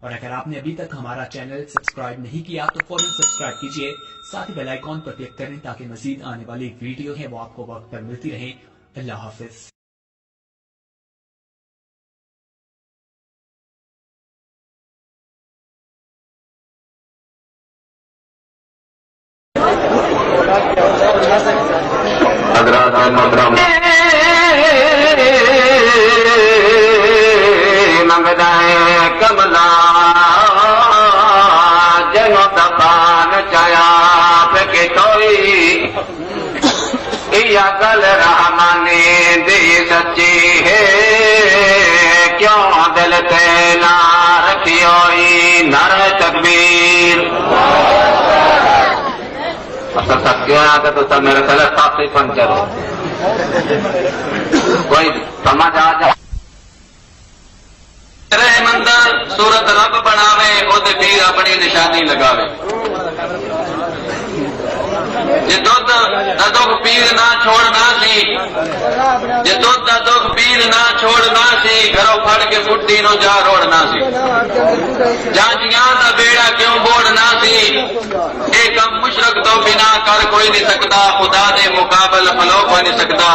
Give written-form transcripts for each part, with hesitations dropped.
اور اگر آپ نے ابھی تک ہمارا چینل سبسکرائب نہیں کیا تو فوراً سبسکرائب کیجئے، ساتھ ہی بیل آئیکن پر کلک کریں تاکہ مزید آنے والی ویڈیو ہے وہ آپ کو وقت پر ملتی رہیں۔ اللہ حافظ۔ حضرات محترم منگدائیں کملا جنو تبان چایا پھکے توئی یا گل رحمانی دی سچی ہے کیوں دل تے نہ رکھی ہوئی نعرہ تکبیر۔ اصل سب کیوں آتا تو سب میرے خیال کافی پنچر ہو کوئی سمجھ آ جائے رہ مندر صورت رب بناوے او تے پیر اپنی نشانی لگاوے۔ جے دودھ دا دکھ پیر نہ چھوڑنا سی، جے دودھ دا دکھ پیر نہ چھوڑنا سی، گھروں پھڑ کے پٹی نو جا روڑنا سی، جانچیاں دا بیڑا کیوں بوڑنا سی، ایک مشرک تو بنا کر کوئی نہیں سکتا، خدا دے مقابل کھلو کوئی نہیں سکتا،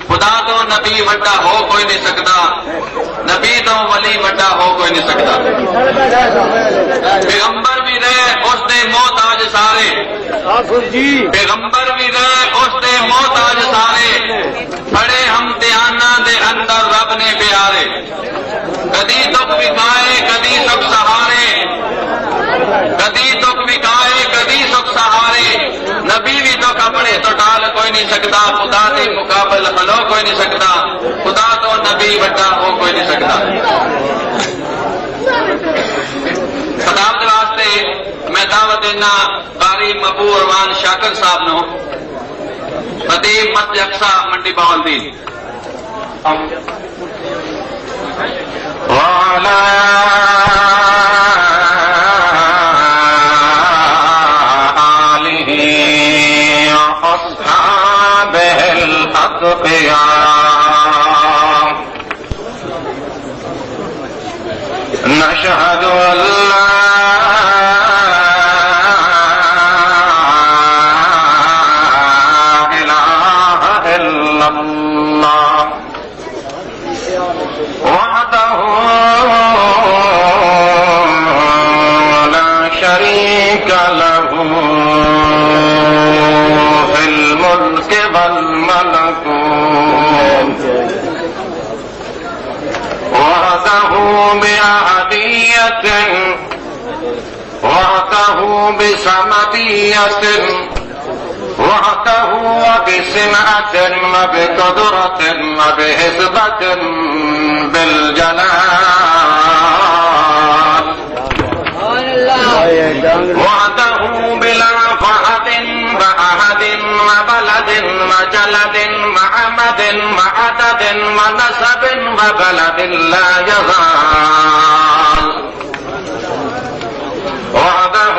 خدا تو نبی وڈا ہو کوئی نہیں سکتا، نبی تو ولی وڈا ہو کوئی نہیں سکتا، پیغمبر بھی رہے اس دے محتاج سارے، پیغمبر بھی رہے اس دے محتاج سارے، بڑے امتحاناں دے اندر رب نے پیارے، کدی دکھ وکائے کدی سکھ سہارے، کدی دکھ وکائے کدی سکھ سہارے، نبی بھی دکھ اپنے تو ٹال کوئی نہیں سکتا، خدا دے مقابل کھلو کوئی نہیں سکتا، خدا تو نبی وڈا ہو کوئی نہیں سکتا۔ خطاب کے واسطے میں دعوت دینا قاری مبو اروان شاکر صاحب نو، خطیب مسجد اقصی منڈی بہاولدین۔ نشهد أن لا إله إلا الله وحده لا شريك له في الملك والملكوت وحده بأحدية وحده بصمدية وحده وبسنعة وبقدرة وبهزبة بالجلال وحده بلا فهد وأحد وبلد وجلد وعمد وعدد ونسب وبلد لا يزال وحده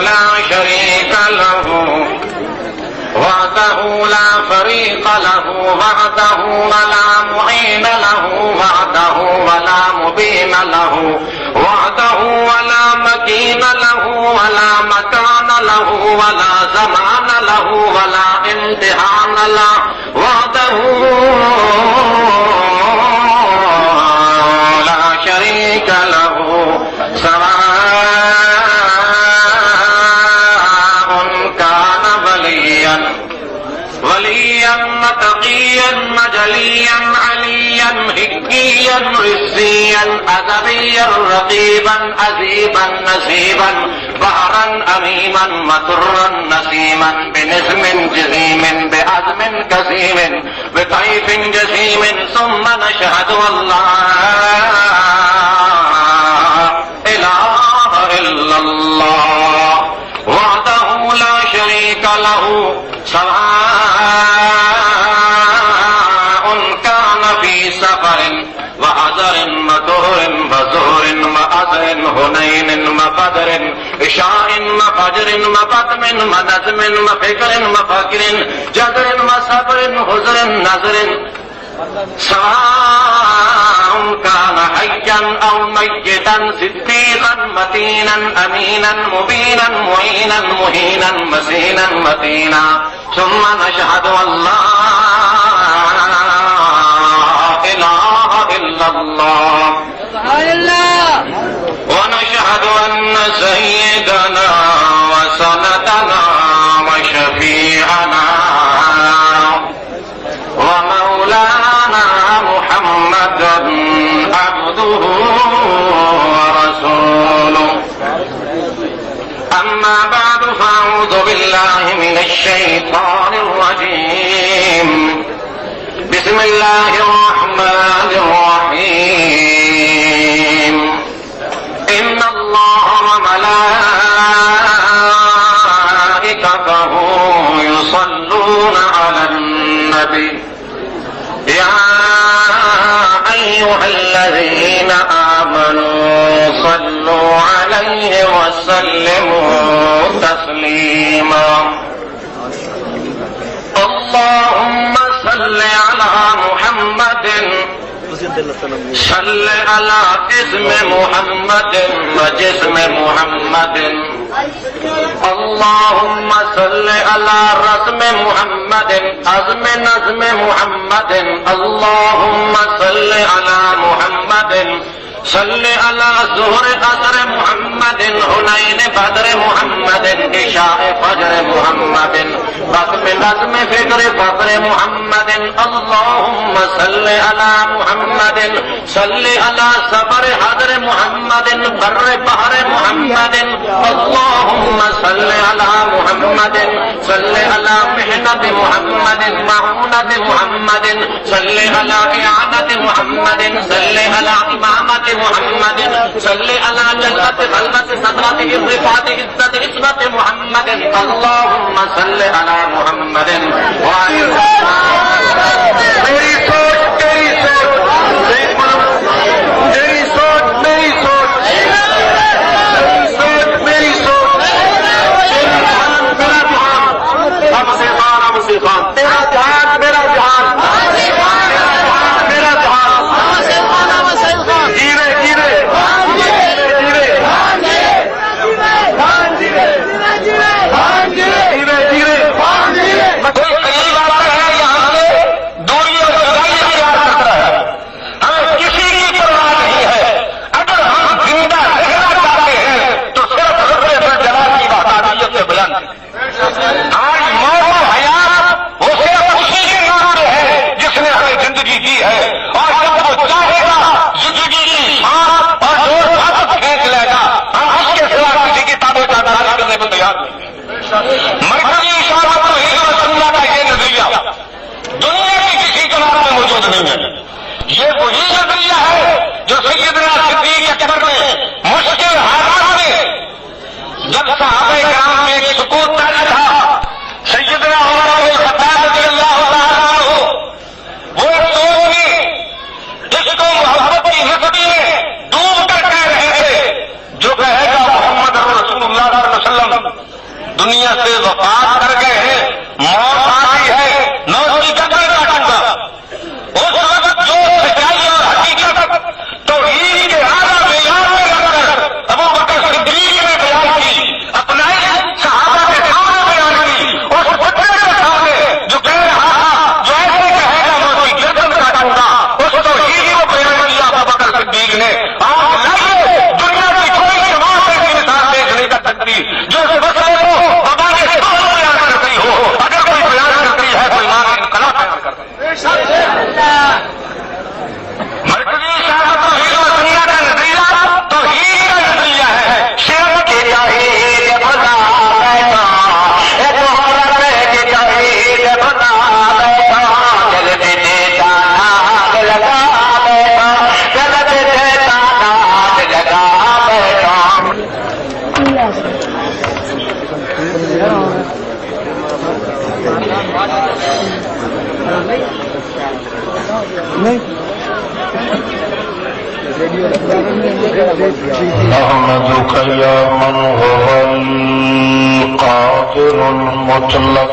لا شريك له وحده لا فريق له وحده ولا معين له وحده ولا مبين له وحده ولا مكين له ولا مكان له ولا زمان له ولا امتحان له وحده لا شريك له سواء كان وليا متقيا مجليا عليا حكيا رسيا أدبيا رقيبا أذيبا نسيبا بحرا أميما مطرا نسيما بنسم جزيم بأزم كسيم بطيف جسيم ثم نشهد أن لا إله إلا الله وحده لا شريك له سواء كان في سفر وحضر وطهر وزهر وأثر هنين وبدر عشاء وفجر وبطم ونزم وفكر وفكر جدر وصبر حزر نذر سواء سواء كان حيا أو ميتا صديقا متينا أمينا مبينا معينا مهينا مسينا متينا ثم نشهد أن لا إله إلا الله ونشهد أن سيدنا وسندنا وشفيعنا ومولانا محمدا عبده ورسوله أما بعد فأعوذ بالله من الشيطان الرجيم بسم الله الرحمن الرحيم إن الله وملائكته يصلون على النبي يا أيها الذين آمنوا صلوا عليه وسلموا تسليما اللهم صل على محمد صل على اسم محمد وجسم محمد اللهم صل على رسم محمد عزم نظم محمد اللهم صل على محمد صل على ظهر قدر محمد حنين بدر محمد عشاء فجر محمد بسم نظم فکر فقر محمد اللهم صل على محمد صل على صبر حضر محمد بر بحر محمد اللهم صل على محمد صل على محنة محمد معونة محمد صل على إعانة محمد صل على إمامة محمد صل على جلة خلمة صدرة الرفعة عزة عصمة محمد اللهم صل على محمد میری سوچ تیری سوچ تیری سوچ میری سوچ میری سوچ میرا جہان ہم سے خان تیرا جہان میرا جہان میرا جہان جیوے جیوے مرکزی اشارہ تو سننا کا یہ نظریہ دنیا کی کسی کلام میں موجود نہیں ہے. یہ وہی نظریہ ہے جو سیدنا صدیق اکبر نے مشکل حالات میں جب صحابہ کرام میں ایک سکوت طاری تھا سیدنا عمر بن الخطاب رضی اللہ تعالیٰ عنہ وہ ایک سوچ میں جس کو محبت کی نسبی میں ڈوب کر کہہ رہے تھے جو کہے گا محمد رسول اللہ صلی اللہ علیہ وسلم دنیا سے وفات کر گئے ہیں موت آئی ہے نہ اس کی قدر کاٹوں گا. اس وقت جو سچائی اور حقیقت توحید کے اعلیٰ معیار میں رکھ کر ابو بکر صدیق نے بیان کی اپنائی صحابہ کے سامنے بیان کی اس بچے کے سامنے جو کہہ رہا تھا جو ایسے کہے گا میں اس کی گردن کاٹوں گا اس توحید کو بیان کیا ابو بکر صدیق نے. آپ لائیے دنیا کی کوئی جماعت ایسی مثال دیکھنے کا سکتی جو اس مسئلے کو بیان کرتی ہو. اگر کوئی بیان کرتی ہے تو ایمان انقلاب بیان کرتی ہے. مرکزی اشارہ توحید و سنت کا نظریہ توحید کا نظریہ ہے. شرک کے توحید بنا بیٹھا ایک حضرت کے توحید بنا بیٹھا دل میں دیتا ناگ لگا بیٹھا دل میں دیتا ناگ لگا بیٹھا. احمدك يا من هو القادر المطلق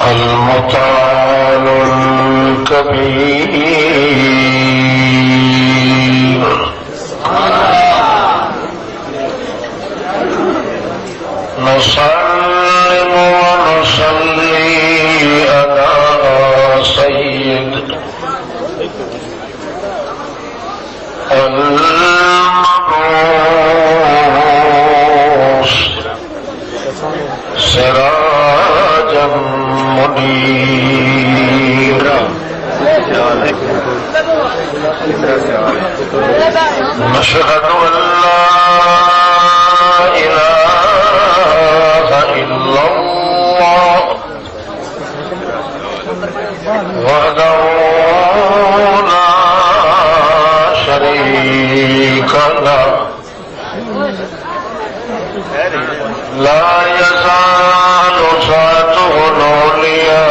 المطلق المتعال الكبير نسلم ونصلي على سيد المبعوث سراجا منيرا نشهد أن لا إله إلا الله وحده لا شريك له لا يزال صلاته العليا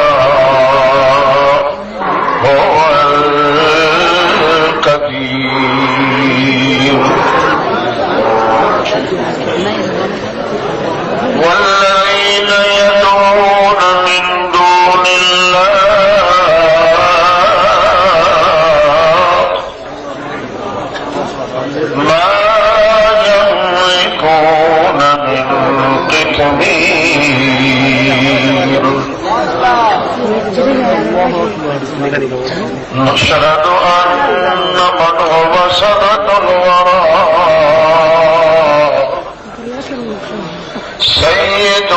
هو الكبير والذين يدعون من دون الله ما يملكون من قطمير نشهد أن من هو سند الوراء سيد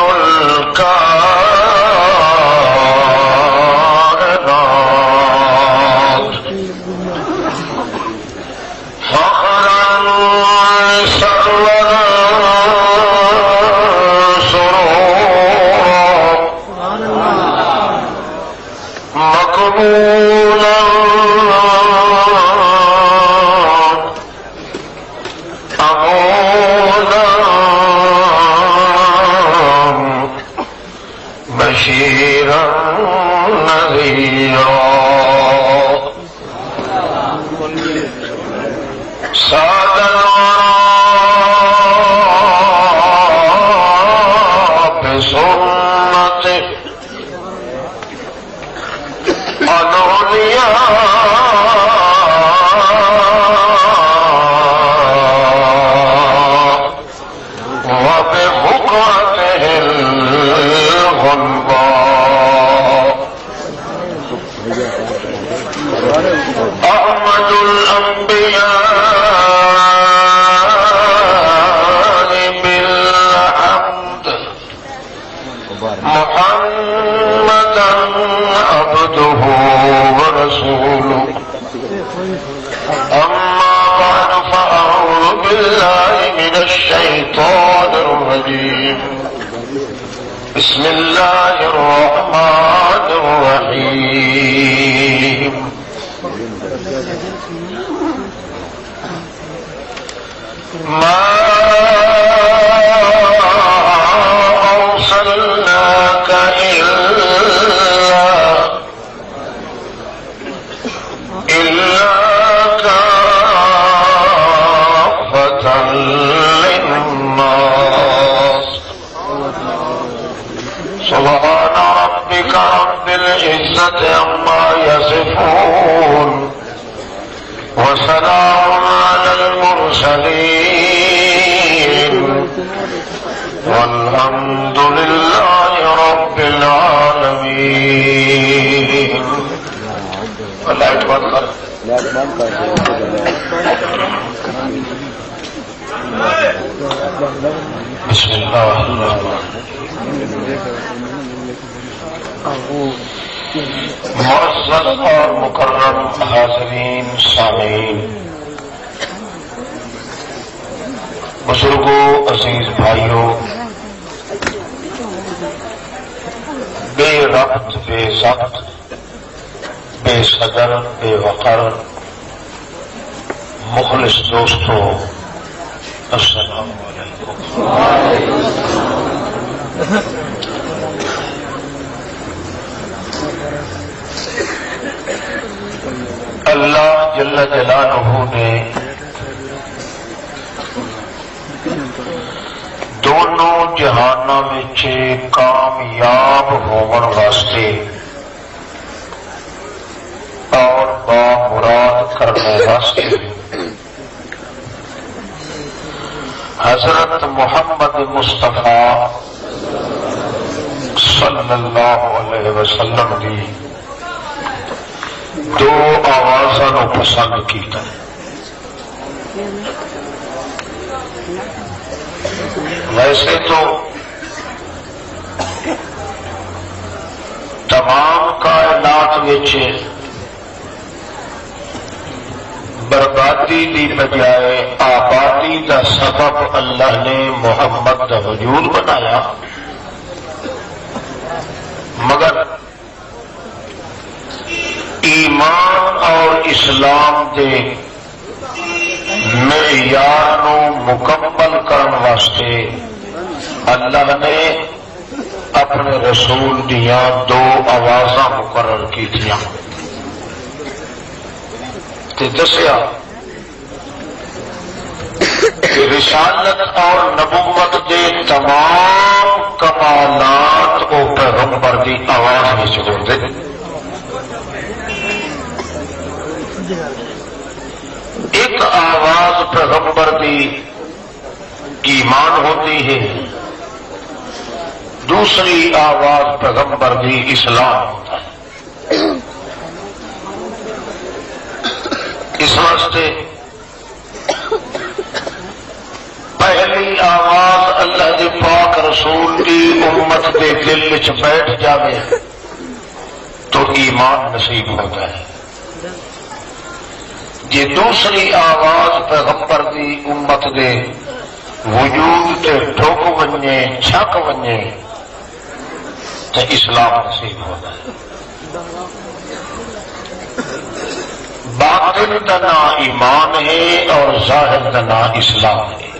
الكائنات فخرا سرورا سرورا مقبولا أمولا بشيرا نذيرا ساد الورى بسنته العليا وببكرته الغلباء أحمد الأنبياء بالحمد محمدا عبده ورسوله أما بعد فأعوذ بالله من الشيطان الرجيم بسم الله الرحمن الرحيم ما أرسلناك إلا كافة للناس سبحان ربك رب العزة عما يصفون وسلام على المرسلين والحمد لله رب العالمين. بسم الله الرحمن معزز اور مکرم حاضرین سامعین، بزرگوں، عزیز بھائیوں، بے ربط، بے ضبط، بے صدر، بے وقر، مخلص دوستوں، السلام علیکم۔ اللہ جل جلالہ نے دونوں جہانوں میں کامیاب ہون واسطے اور بامراد کرنے واسطے حضرت محمد مصطفیٰ صلی اللہ علیہ وسلم دی دو آوازوں پسند کیتا. ویسے تو تمام کائنات وچ بربادی دی بجائے آبادی دا سبب اللہ نے محمد دا وجود بنایا، مگر ایمان اور اسلام دے معیار نو مکمل کرن واسطے اللہ نے اپنے رسول دیا دو آوازاں مقرر کی تھیاں تے دسیا کہ رسالت اور نبوت دے تمام کمالات او پیغمبر دی آواز وچ ہوندے. ایک آواز پیغمبر دی ایمان ہوتی ہے، دوسری آواز پیغمبر دی اسلام ہوتا ہے. اس واسطے پہلی آواز اللہ دے پاک رسول دی امت دے دل وچ بیٹھ جاوے تو ایمان نصیب ہوتا ہے. یہ دوسری آواز پیغمبر دی امت دے وجود تے ٹھوک ونجے چھک ونجے تو اسلام نصیب ہوتا ہے. باطن کا نام ایمان ہے اور ظاہر کا نام اسلام ہے.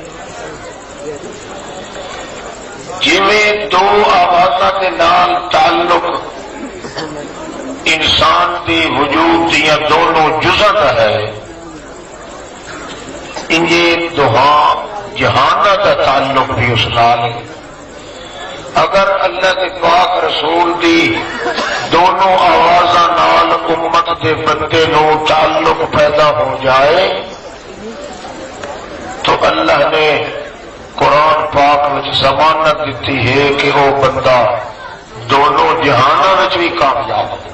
جویں دو آوازاں کے نال تعلق انسان دی وجود دیا دونوں جزاں کا ہے، انجے دوہاں جہانہ کا تعلق بھی اس نال ہے. اگر اللہ کے پاک رسول دی دونوں آوازاں نال امت کے بندے نو تعلق پیدا ہو جائے تو اللہ نے قرآن پاک میں ضمانت دیتی ہے کہ وہ بندہ دونوں جہانوں میں بھی کامیاب ہے.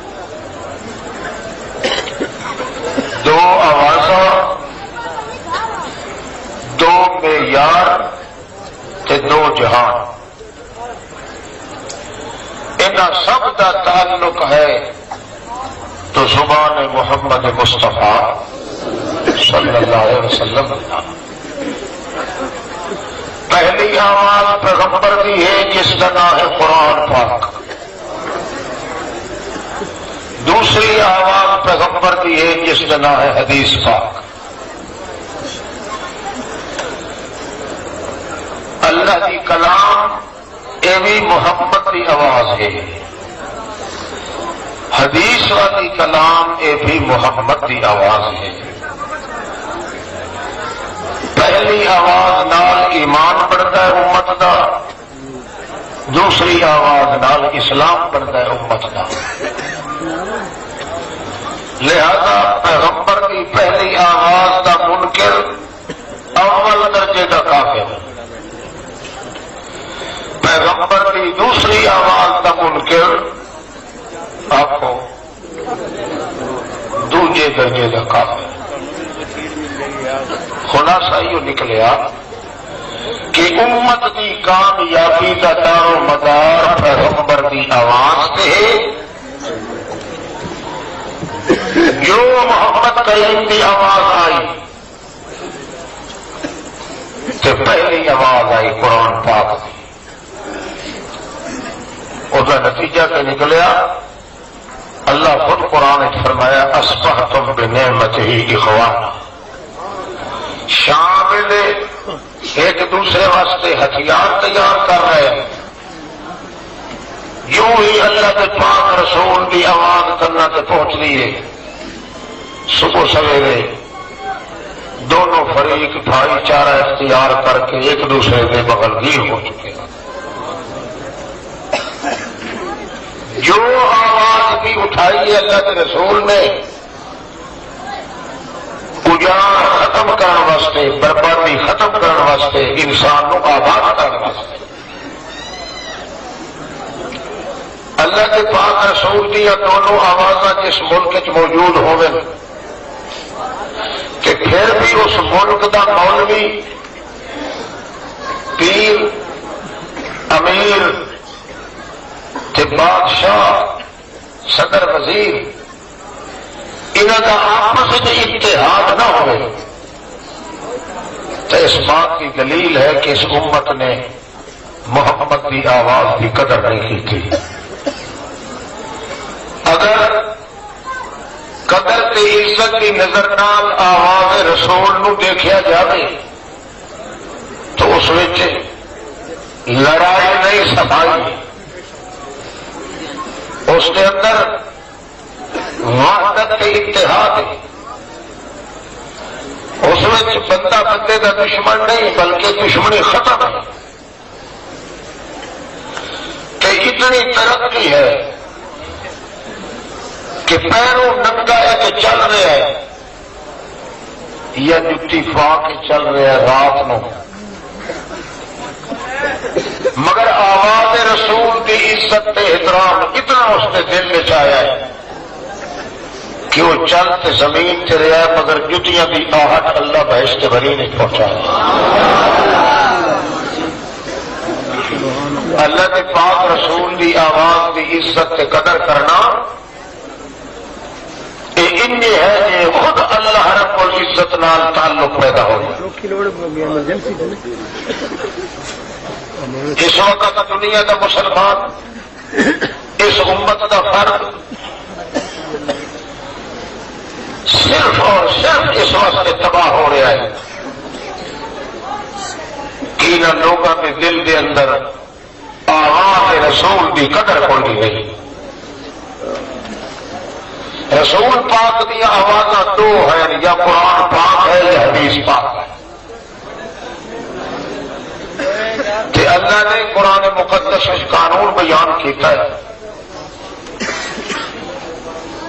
دو آوازاں، دو معیار تے دو جہان، انہاں سب کا تعلق ہے تو زبان محمد مصطفیٰ صلی اللہ علیہ وسلم. پہلی آواز پیغمبر کی ہے جس کا نام ہے قرآن پاک، دوسری آواز پیغمبر کی ہے جس کا نام ہے حدیث پاک. اللہ کی کلام یہ بھی محمد کی آواز ہے، حدیث والی کلام یہ بھی محمد کی آواز ہے. پہلی آواز نال ایمان بڑھتا ہے امت کا، دوسری آواز نال اسلام بڑھتا ہے امت کا. لہذا پیغمبر کی پہلی آواز کا منکر اول درجے کا کافر، پیغمبر کی دوسری آواز کا منکر آپ کو دوسرے درجے کا کافر. خلاصہ یہ نکلیا کہ امت کی کامیابی کا دار و مدار پیغمبر کی آواز سے، جو محمد کریم کی آواز آئی تو پہلی آواز آئی قرآن پاک کی. اس کا نتیجہ کیا نکلیا؟ اللہ خود قرآن نے فرمایا اصبحتم بنعمتہ اخوانا. شامل ایک دوسرے واسطے ہتھیار تیار کر رہے ہیں. یوں ہی اللہ کے پاک رسول کی آواز کرنا تو پہنچ رہی ہے. صبح سویرے دونوں فریق بھائی چارہ اختیار کر کے ایک دوسرے کے بغل گیر ہو چکے ہیں. جو آواز بھی اٹھائی ہے اللہ کے رسول نے انتشار ختم کرنے واسطے، بربادی ختم کرنے واسطے، انسان کو آباد کرنے واسطے اللہ کے پاک رسول دیا دونوں آوازاں جس ملک موجود ہوئے کہ پھر بھی اس ملک دا مولوی، پیر، امیر تے بادشاہ، صدر، وزیر، انہوں کا آپس میں اتحاد نہ ہوئے تو اس بات کی دلیل ہے کہ اس امت نے محمد کی آواز کی قدر نہیں کی تھی۔ اگر قدر تے عزت کی نظر نال آواز رسول نو دیکھا جائے تو اس وچ لڑائی نہیں صفائی، اس کے اندر وحدت کے اتحاد ہے، اس میں بندہ بندے کا دشمن نہیں بلکہ دشمنی ختم ہے کہ اتنی ترقی ہے کہ پیروں ننگا ہے کہ چل رہا ہے یا جتی فا کے چل رہا ہے رات نو، مگر آواز رسول کی عزت تے احترام اتنا اس کے دل میں آیا ہے کہ وہ چلتے زمین سے رہا ہے مگر جتیاں بھی آہٹ اللہ بہشت بری نہیں پہنچایا۔ اللہ کے پاک رسول کی آواز کی عزت سے قدر کرنا یہ ہے کہ خود اللہ رب العزت نال تعلق پیدا ہو جائے۔ اس وقت دنیا کا مسلمان اس امت کا فرد صرف اور صرف اس واسطے تباہ ہو رہا ہے کہ ان لوگوں کے دل کے اندر آواز رسول کی قدر کوئی نہیں۔ رسول پاک دیا آواز دو ہیں، یا قرآن پاک ہے یا حدیث پاک ہے۔ کہ اللہ نے قرآن مقدس قانون بیان کیتا ہے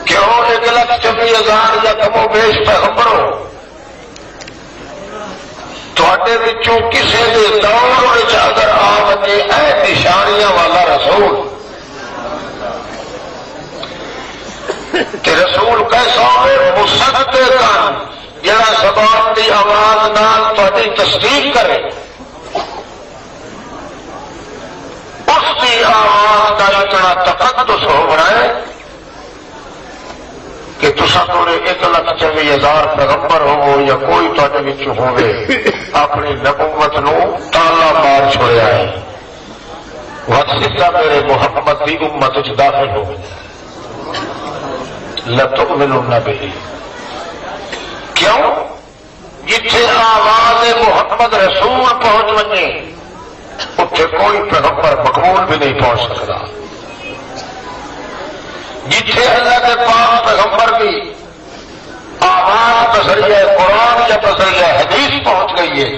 کہ وہ 1,24,000 یا کم و بیش پیغمبر ہو، تھوڑے وچوں کسی کے دور میں اگر آ وجے اے نشانیاں والا رسول کہ رسول کیسا مصدقاً جڑا زبان کی آواز نال تہاڈی تصدیق کرے، اس کی آواز کا اتنا تقدس ہو رہا ہے کہ تساں تھوڑے 1,24,000 پیغمبر ہو یا کوئی تہاڈے وچ ہوے اپنی نبوت نو تالا مار چھوڑیا ہے، وسیلہ میرے محمد کی امت وچ داخل ہو لتؤمنن به۔ کیوں؟ جتھے آواز محمد رسول پہنچ وجے اتنے کوئی پیغمبر مقبول بھی نہیں پہنچ سکتا۔ جتھے اللہ کے پاک پیغمبر کی آواز بذریعہ قرآن یا بذریعہ حدیث پہنچ گئی ہے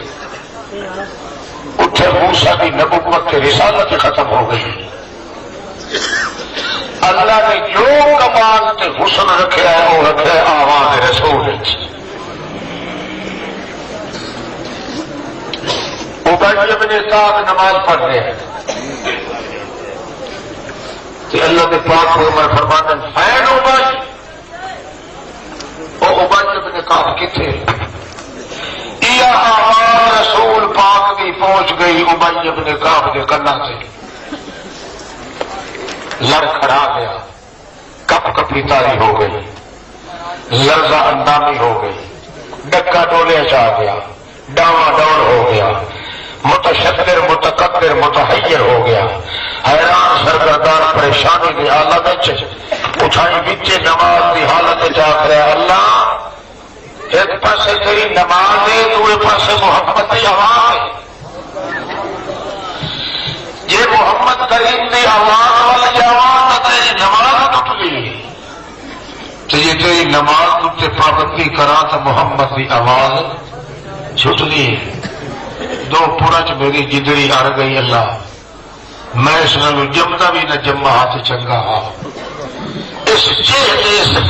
اتنے موسیٰ کی نبوت کی رسالت ختم ہو گئی۔ اللہ نے جو کمال تے حسن رکھا ہے وہ رکھا ہے آواز رسول۔ ابی بن کعب نماز پڑھ رہے ہیں کہ اللہ کے پاک پیغمبر فرماتے ہیں فین ابی، وہ ابی بن کعب کتنے؟ یہ آواز رسول پاک کی پہنچ گئی ابی بن کعب کے کنا سے، لڑ کھڑا گیا، کپ کپی تاری ہو گئی، لرزہ اندامی ہو گئی، ڈکا ڈولے چاہ گیا، ڈاواں ڈوڑ ہو گیا، متشدر متکبر متحیر ہو گیا، حیران سرگردان پریشانی کی حالت اٹھائی بچے نماز کی حالت چاہ رہا اللہ ایک پاسے تیری نماز ہے دوسرے پاسے محمد کی آواز ہے، یہ محمد کریم کی آواز والی آواز تیری نماز ٹوٹ گئی تو یہ تیری نماز تے پابندی کرا تو محمد کی آواز چھٹنی ہے۔ دو پورج میری جدڑی اڑ گئی اللہ، میں اس میں جمتا بھی نہ جما ہاتھ چنگا ہا، اس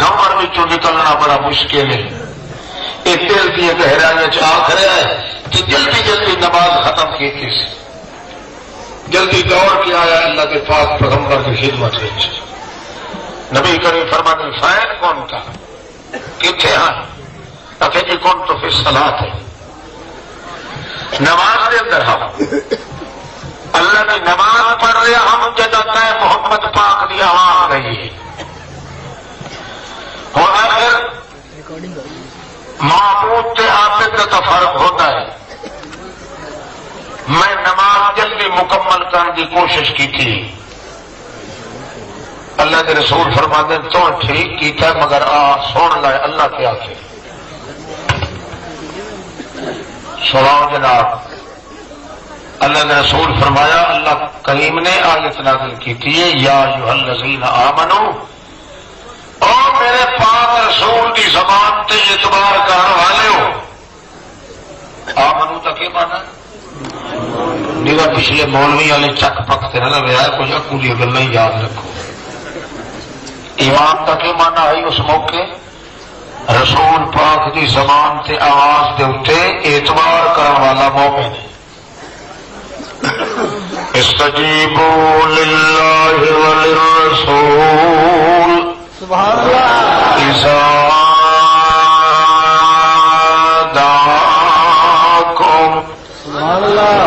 گمر وچوں نکلنا بڑا مشکل ہے۔ یہ دل کی گہرائی آخ رہا ہے کہ جلدی جلدی نماز ختم کی تھی، جلدی دوڑ کے آیا اللہ کے پاک پیغمبر کی خدمت میں۔ نبی کریم فرماتے فین کون تھا، کتنے ہیں؟ کہ جی کون تو پھر صلاۃ ہے، نماز کے اندر ہم اللہ کی نماز پڑھ رہے ہم جدتا ہے محمد پاک کی آواز گئی ہے۔ اور اگر معبود کے عابد کا فرق ہوتا ہے، میں نماز جلدی مکمل کرنے کی کوشش کی تھی، اللہ کے رسول فرماتے ہیں تو ٹھیک کیتا ہے مگر سن لائے اللہ کے آخر سناؤ جناب۔ اللہ کے رسول فرمایا اللہ کریم نے آیت نازل کی تھی یا ایھا الذین آمنو، اور میرے پاک رسول کی زبان تے اعتبار کرنے والے ہو۔ آمنو تک یہ مانا نہیں پچھلے مولوی والے چک پکتے نہ لگا کچھ اکولی گلیں یاد رکھو۔ ایمان تک یہ مانا آئی اس موقع رسول پاک کی زبان تے آواز دے اتے اعتبار کرنے والا مومن ہے۔ استجیبوا للہ وللرسول سبحان اللہ اذا دعاکم۔ سبحان اللہ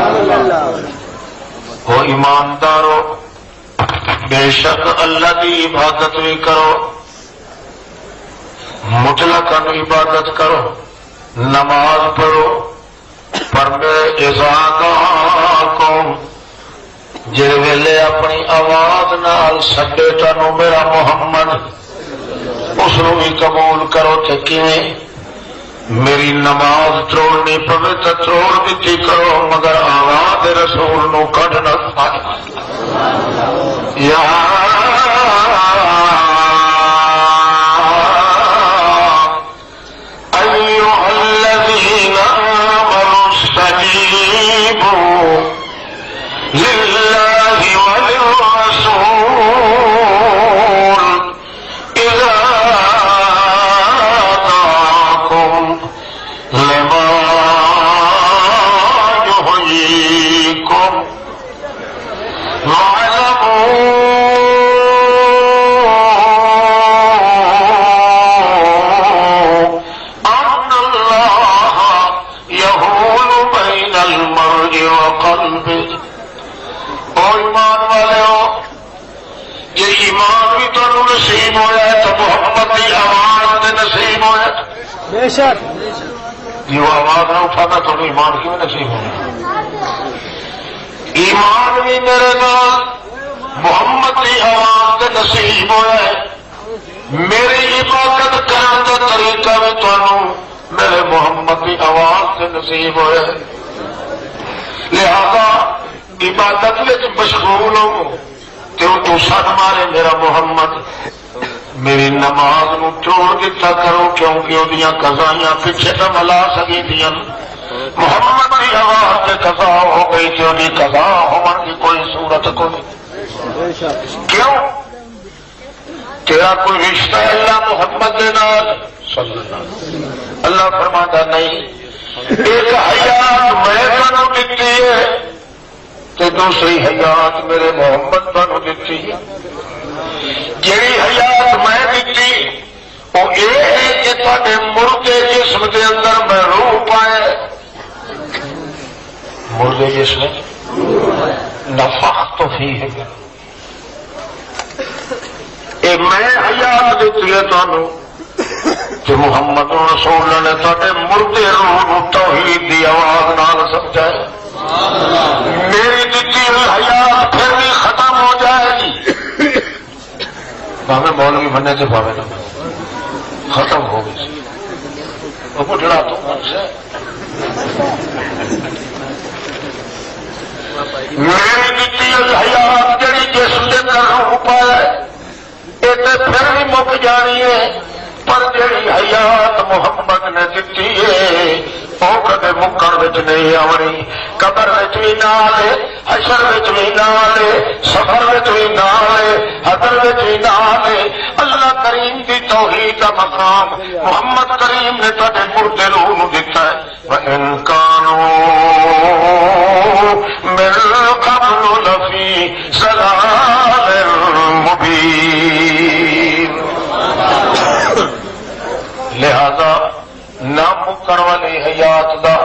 وہ ایماندارو بے شک اللہ کی عبادت بھی کرو، مطلقاً عبادت کرو، نماز پڑھو، پر میں اذا جے ویلے اپنی آواز نال سڈے تنوں میرا محمد اس بھی قبول کرو تے کیویں میری نماز توڑنی پوے تو توڑ دیتی کرو مگر آواز رسول نو کڈ نہ پائے۔ یا ایھا الذین آمنوا استجیبوا للہ وللرسول اذا دعاکم لما یحییکم واعلموا ان اللہ یحول بین المرء وقلبہ۔ اور ایمان والے ہو، یہ ایمان بھی تمہیں نصیب ہوا ہے تو محمد کی آواز سے نصیب ہوا۔ بے شک یہ وہ آواز نہ اٹھانا تو ایمان کیوں نصیب ہوا؟ ایمان بھی میرے نال محمد کی آواز سے نصیب ہوا ہے، میری عبادت کرنے کا طریقہ بھی تمہیں میرے محمد کی آواز سے نصیب ہوا ہے۔ لہذا عبادت میں مشغول ہو تو سن مارے میرا محمد میری نماز نو چھوڑ دیتا کرو کیونکہ وہ قضائیاں پیچھے نہ ملا سکی دیا۔ محمد کی آواز سے قضا ہو گئی کہ انہیں قضا ہونے کی کوئی صورت کو نہیں۔ کیوں؟ تیرا کوئی رشتہ ہے اللہ محمد کے نال؟ اللہ فرماتا نہیں، ایک حیات میں تمہیں دیتی ہے کہ دوسری حیات میرے محمد تمہیں دیتی ہے۔ جیڑی حیات میں دیتی وہ یہ ہے کہ تھوڑے مردے جسم کے اندر میں روح پائے، مردے جسم نفخت فیہ، اے میں حیات دیتی ہے تمہیں کہ محمد رسول نے تھوڑے مردے روح توحید دی آواز نال سمجھائے۔ میری دیتی ہوئی حیات پھر بھی ختم ہو جائے گی، باوے مولوی بننے سے باوے نہ ختم ہو گئی۔ وہ بڑھڑا تو من سے میری دیتی ہوئی حیات جڑی جسم کے اندر روح پائے یہ پھر بھی مک جانی ہے، پر جڑی حیات محمد نے دیتی ہے وہ کدے مکن وچ نہیں آنی، قبر وچ بھی نال ہے، حشر وچ بھی نال ہے، سفر وچ بھی نال ہے، حضر وچ بھی نال ہے۔ اللہ کریم دی توحید کا مقام محمد کریم نے تھے مردے روح نو دیتا ہے وَإِن كَانُوا مِن قَبْلُ لَفِي ضَلَالٍ مُبِينٍ لہذا نامکر والی حیات دا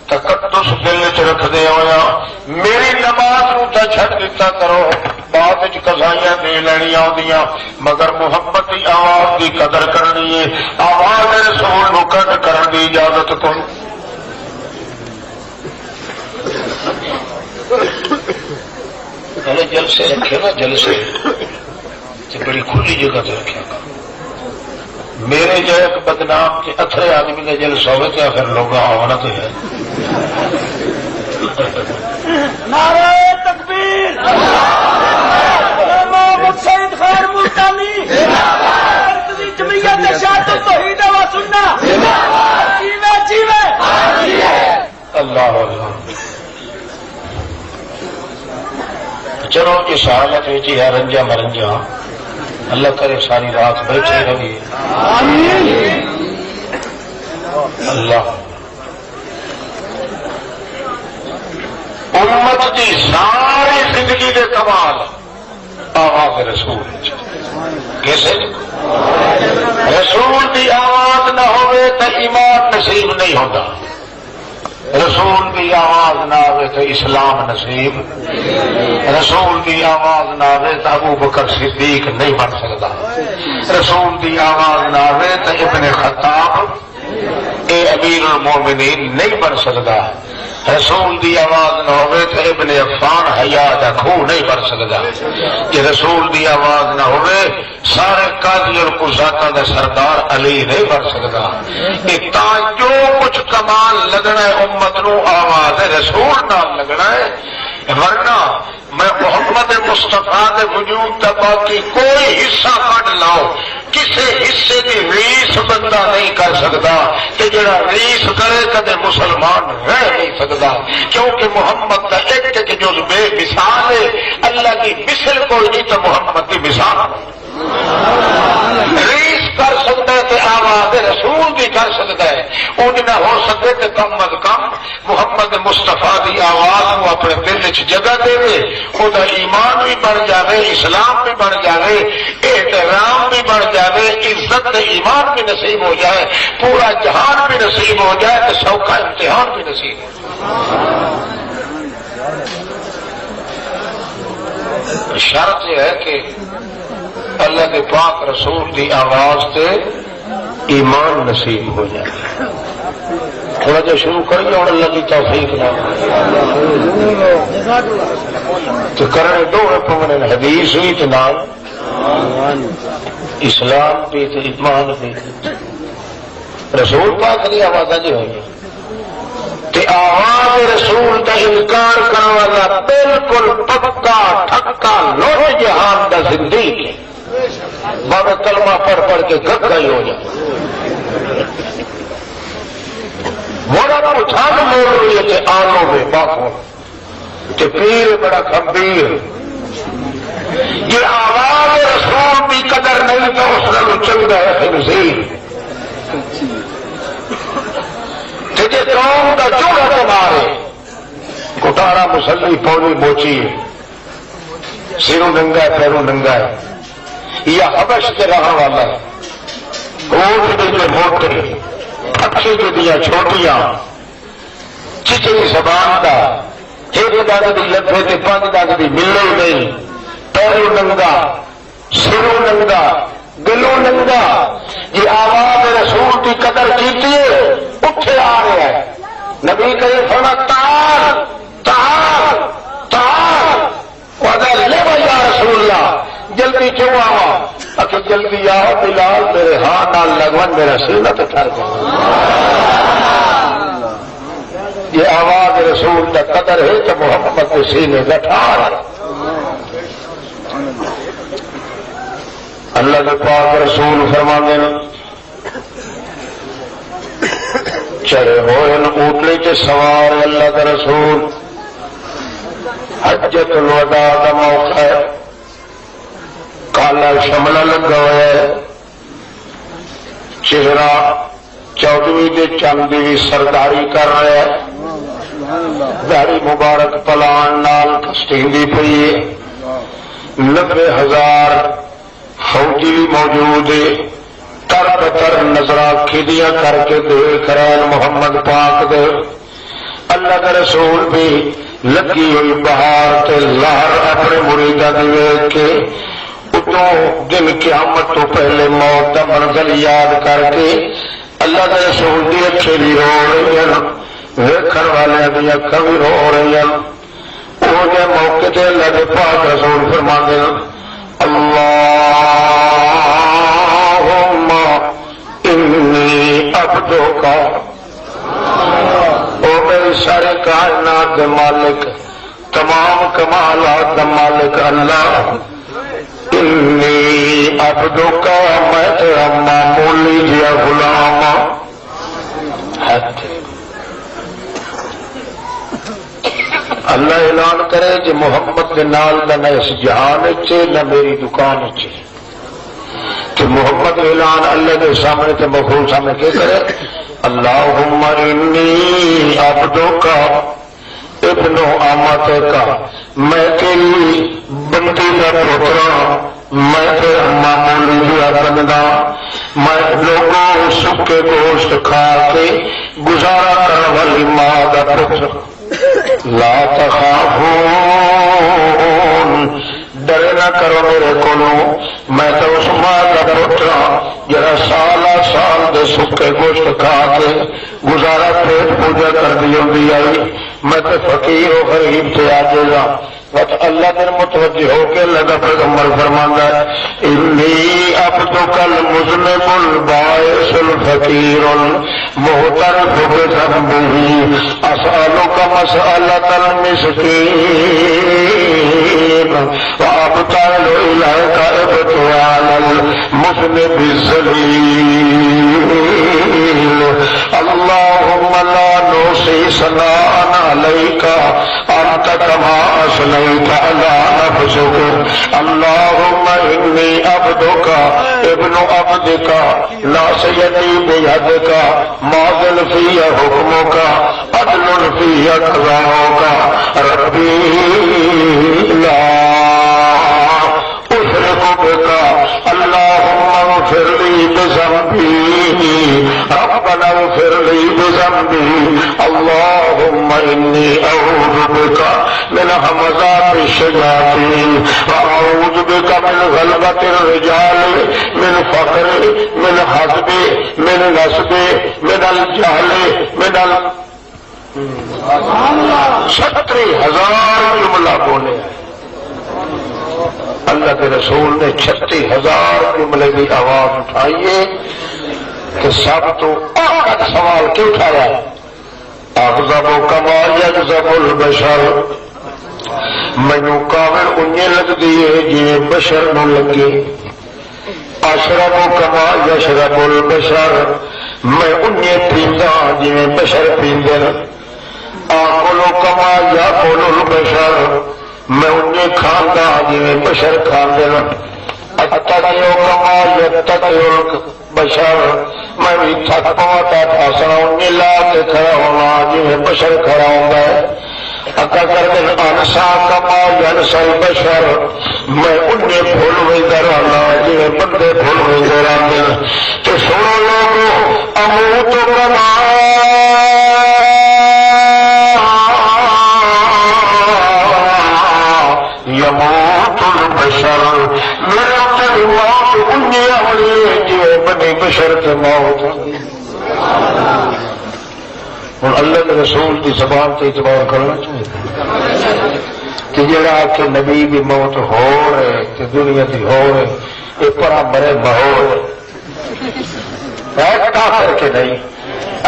تقدس دل چ رکھدے ہویا میری نماز نو تے چھڈ دیتا کرو بعد وچ قضائیاں دے لینیاں ہوندیاں مگر محمد دی آواز دی قدر کرنی ہے آواز رسول نو کٹ کرن دی اجازت کوئی پہلے جلسے رکھے نا جلسے بڑی کھلی جگہ تے رکھے گا میرے جو ایک بدنام کے اتھرے آدمی نے جلسہ ہوئے تو پھر لوگ آنا تو ہے نعرہ تکبیر امام سید خیر ملتانی جمعیت ارشاد توحید و سنت جیوے جیوے اللہ اللہ چلو اس حالت ہے رنجا مرنجا اللہ کرے ساری رات بیٹھے رہی اللہ امت کی ساری زندگی کے کمال آواز رسول کیسے رسول کی آواز نہ ہوئے تو ایمان نصیب نہیں ہوتا رسول کی آواز نہ آئے تو اسلام نصیب رسول کی آواز نہ آئے تو ابو بکر صدیق نہیں بن سکتا رسول کی آواز نہ آئے تو ابن خطاب اے امیر المومنین نہیں بن سکتا رسول دی آواز نہ ہوئے تو ابن عفان حیا دا کھو نہیں بن سکتا کہ رسول دی آواز نہ ہوئے سارے قاضی اور قضاتاں دا سردار علی نہیں بن سکتا کہ تا جو کچھ کمال لگنا ہے امت نو آواز رسول نال لگنا ہے ورنہ میں محمد مصطفیٰ کے وجود کا باقی کوئی حصہ کٹ لاؤ کسی حصے کی ریس بندہ نہیں کر سکتا کہ جڑا ریس کرے کدے مسلمان رہ نہیں سکتا کیونکہ محمد کا ایک ایک جز بے مثال ہے اللہ کی مثل کوئی نہیں تو محمد کی مثال ریس کر سکتا ہے تو آواز رسول بھی کر سکتا ہے ان نہ ہو سکے تو کم از کم محمد مصطفیٰ کی آواز کو اپنے دل چ جگہ دے خدا ایمان بھی بڑھ جائے اسلام بھی بڑھ جائے احترام بھی بڑھ جائے عزت ایمان بھی نصیب ہو جائے پورا جہان بھی نصیب ہو جائے تو سوکھا امتحان بھی نصیب ہو جائے شرط یہ ہے کہ اللہ کے پاک رسول کی آواز سے ایمان نصیب ہو جائے تھوڑا جا شروع کریے اور اللہ کی توفیق نہ تو کرنے دو پونے حدیث ہوئی تو نام اسلام بھی تو ایمان بھی رسول پاک کی آواز جی ہوئی تے آواز رسول کا انکار کرنے والا بالکل پکا ٹھکا لوٹ جہان کا زندگی ہے بابا کلمہ پڑھ پڑھ کے گھر ہی ہو جائے بڑا پچھان موڑ رہی ہے کہ آنوں میں باقوں کہ پیر بڑا گمبھیر یہ آواز رسول کی قدر نہیں تو اس نے چل رہا ہے خنزیر تجھے قوم کا جوڑا تمہارے کٹارا مسلی پوری موچی سروں ننگا ہے پیروں ننگا ہے یہ حبش کے رہا والا ہے روٹ کے موٹے اچھی جو دیا چھوٹیاں چچری زبان کا ایک دگ کی لبے تے پانچ دگ کی ملے نہیں پیروں ننگا سروں ننگا دلوں ننگا یہ آواز رسول کی قدر کیتی ہے اٹھے آ رہے ہیں نبی کریم فرمایا تعال تعال تعال وعدہ لے یا رسول اللہ جلدی کیوں آوا اچھا جلدی آؤ بلال میرے ہاتھ نال لگون میرا سینہ تو ٹھہر گیا یہ آواز رسول کا قدر ہے تو محمد کے سینے کا ٹھار اللہ کے پاک رسول فرماندے ہیں چڑھے ہوئے اونٹنے کے سوار اللہ کا رسول حجت الوداع کا موقع ہے کالا شملہ لگا ہوا ہے چہرہ 14ویں دے چند دی بھی سرداری کر رہا ہے، داڑھی مبارک پلان نال کسٹیندی پئی ہے، 90,000 فوجی بھی موجود ہے، تر بتر نظراں کھدیاں کر کے دیکھ رہے ہیں محمد پاک دے۔ اللہ کے رسول بھی لگی ہوئی بہار تے لہر اپنے مریداں دی ویکھ کے اتوں دن قیامت تو پہلے موت کا منزل یاد کر کے اللہ کے رسول دی اکھیں بھی رو رہی ہیں، ویکھن والے دی اکھاں بھی رو رہی ہیں۔ وہ جے موقع تے اللہ کے پاک رسول فرماندے ہیں اللہم انی عبدک، او میری سارے کائنات دے مالک، تمام کمالات دا مالک اللہ، انی عبدک، میں تیرا معمولی جیا غلام ہے۔ اللہ اعلان کرے جی محمد دے نال نہ اس جہان چے نہ میری دکان چے، تو محمد اعلان اللہ کے سامنے تے مخلوق سامنے کیا کرے؟ اللہم انی عبدک ابن امتک، میں تیری بندی کا پترا، میں تیرا معمولی جیا بندہ، میں لوگوں سکے گوشت کھا کے گزارا کرنے والی ماں کا پتر، لا تخافون، ڈرے نہ کرو میرے کو، میں تو اس ماں کا پترا جرا سالہ سال دے سکے گوشت کھا کے گزارا پیٹ پوجا کر دی ہوندی آئی، میں تو فقیر و غریب تھے آجے گا۔ اللہ دن متوجہ ہو کے اللہ کا پیغمبر فرماندا ہے انی عبدک المذنب البائس الفقیر المعترف بذنبہ اسألک مسألة المسکین وابتعل الیک ابتعال المذنب الذلیل اللہم لا نحصی ثناء علیک انت کما اثنیت علی نفسک اللہم انی عبدک ابن عبدک ناصیتی بیدک ماضٍ فی حکمک عدل فی قضاؤک ربی لا اشرک بک اللہم اغفر لی بذنبی ربنا اغفر لی بذنبی اللہم انی اعوذ بک من همزات الشیاطین واعوذ بک من غلبۃ الرجال من فقر من حسب من نصب من الجهل من 36,000 جملہ بولے اللہ کے رسول نے 36,000 جملے کی آواز اٹھائیے کہ سب تو آخر سوال کیوں اٹھایا ہے؟ اغضب کما یغضب البشر، مینو کاوڑ انجے لگتی ہے جی بشر نو لگے، اشرب کما یشرب البشر، میں انجے پیندا جی بشر پیندے، آکل کما یاکل البشر، میں انجے کھاندا جی بشر کھاندے، اتقیو کما یتقی البشر، میں بھی تھک پاتا پاسنا انجے لا کے کھڑا ہونا جی بشر کھڑا ہوندا ہے، انسا کما ینسا البشر، میں انہیں بھول ہوئی درانا جی بندے بھول ہوئی درانا۔ تو سنو لوگو اموت کما یموت البشر، میرا موت انہیں ہوئی جی بنی بشر کے موت۔ اور اللہ کے رسول کی زبان سے اعتبار کرنا چاہیے کہ جڑا کہ نبی کی موت ہو رہے کہ دنیا کی ہو رہے یہ پرا مرے ماحول کر کے نہیں،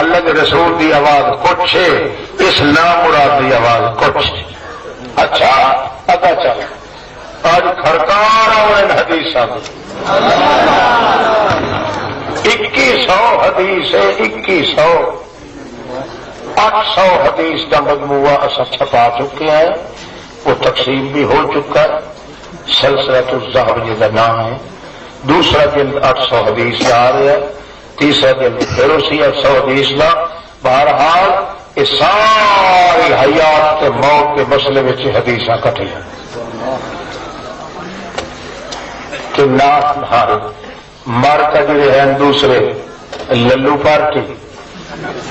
اللہ کے رسول کی آواز کچھ ہے، اس نام مراد کی آواز کچھ۔ اچھا پتا چل آج کھڑکار آئے حدیث 2100 حدیث ہے، 2100 800 حدیث کا مجموعہ اصل چھپا چکے ہیں، وہ تقسیم بھی ہو چکا ہے، سلسلۃ الذہب جس کا نام ہے، دوسرا جلد 800 حدیث آ رہا ہے، تیسرا دن پھر اسی 120 کا. بہرحال یہ ساری حیات کے موت کے مسئلے میں حدیث کٹھیاں کہ نار مر کا جڑے ہیں دوسرے للو پارٹی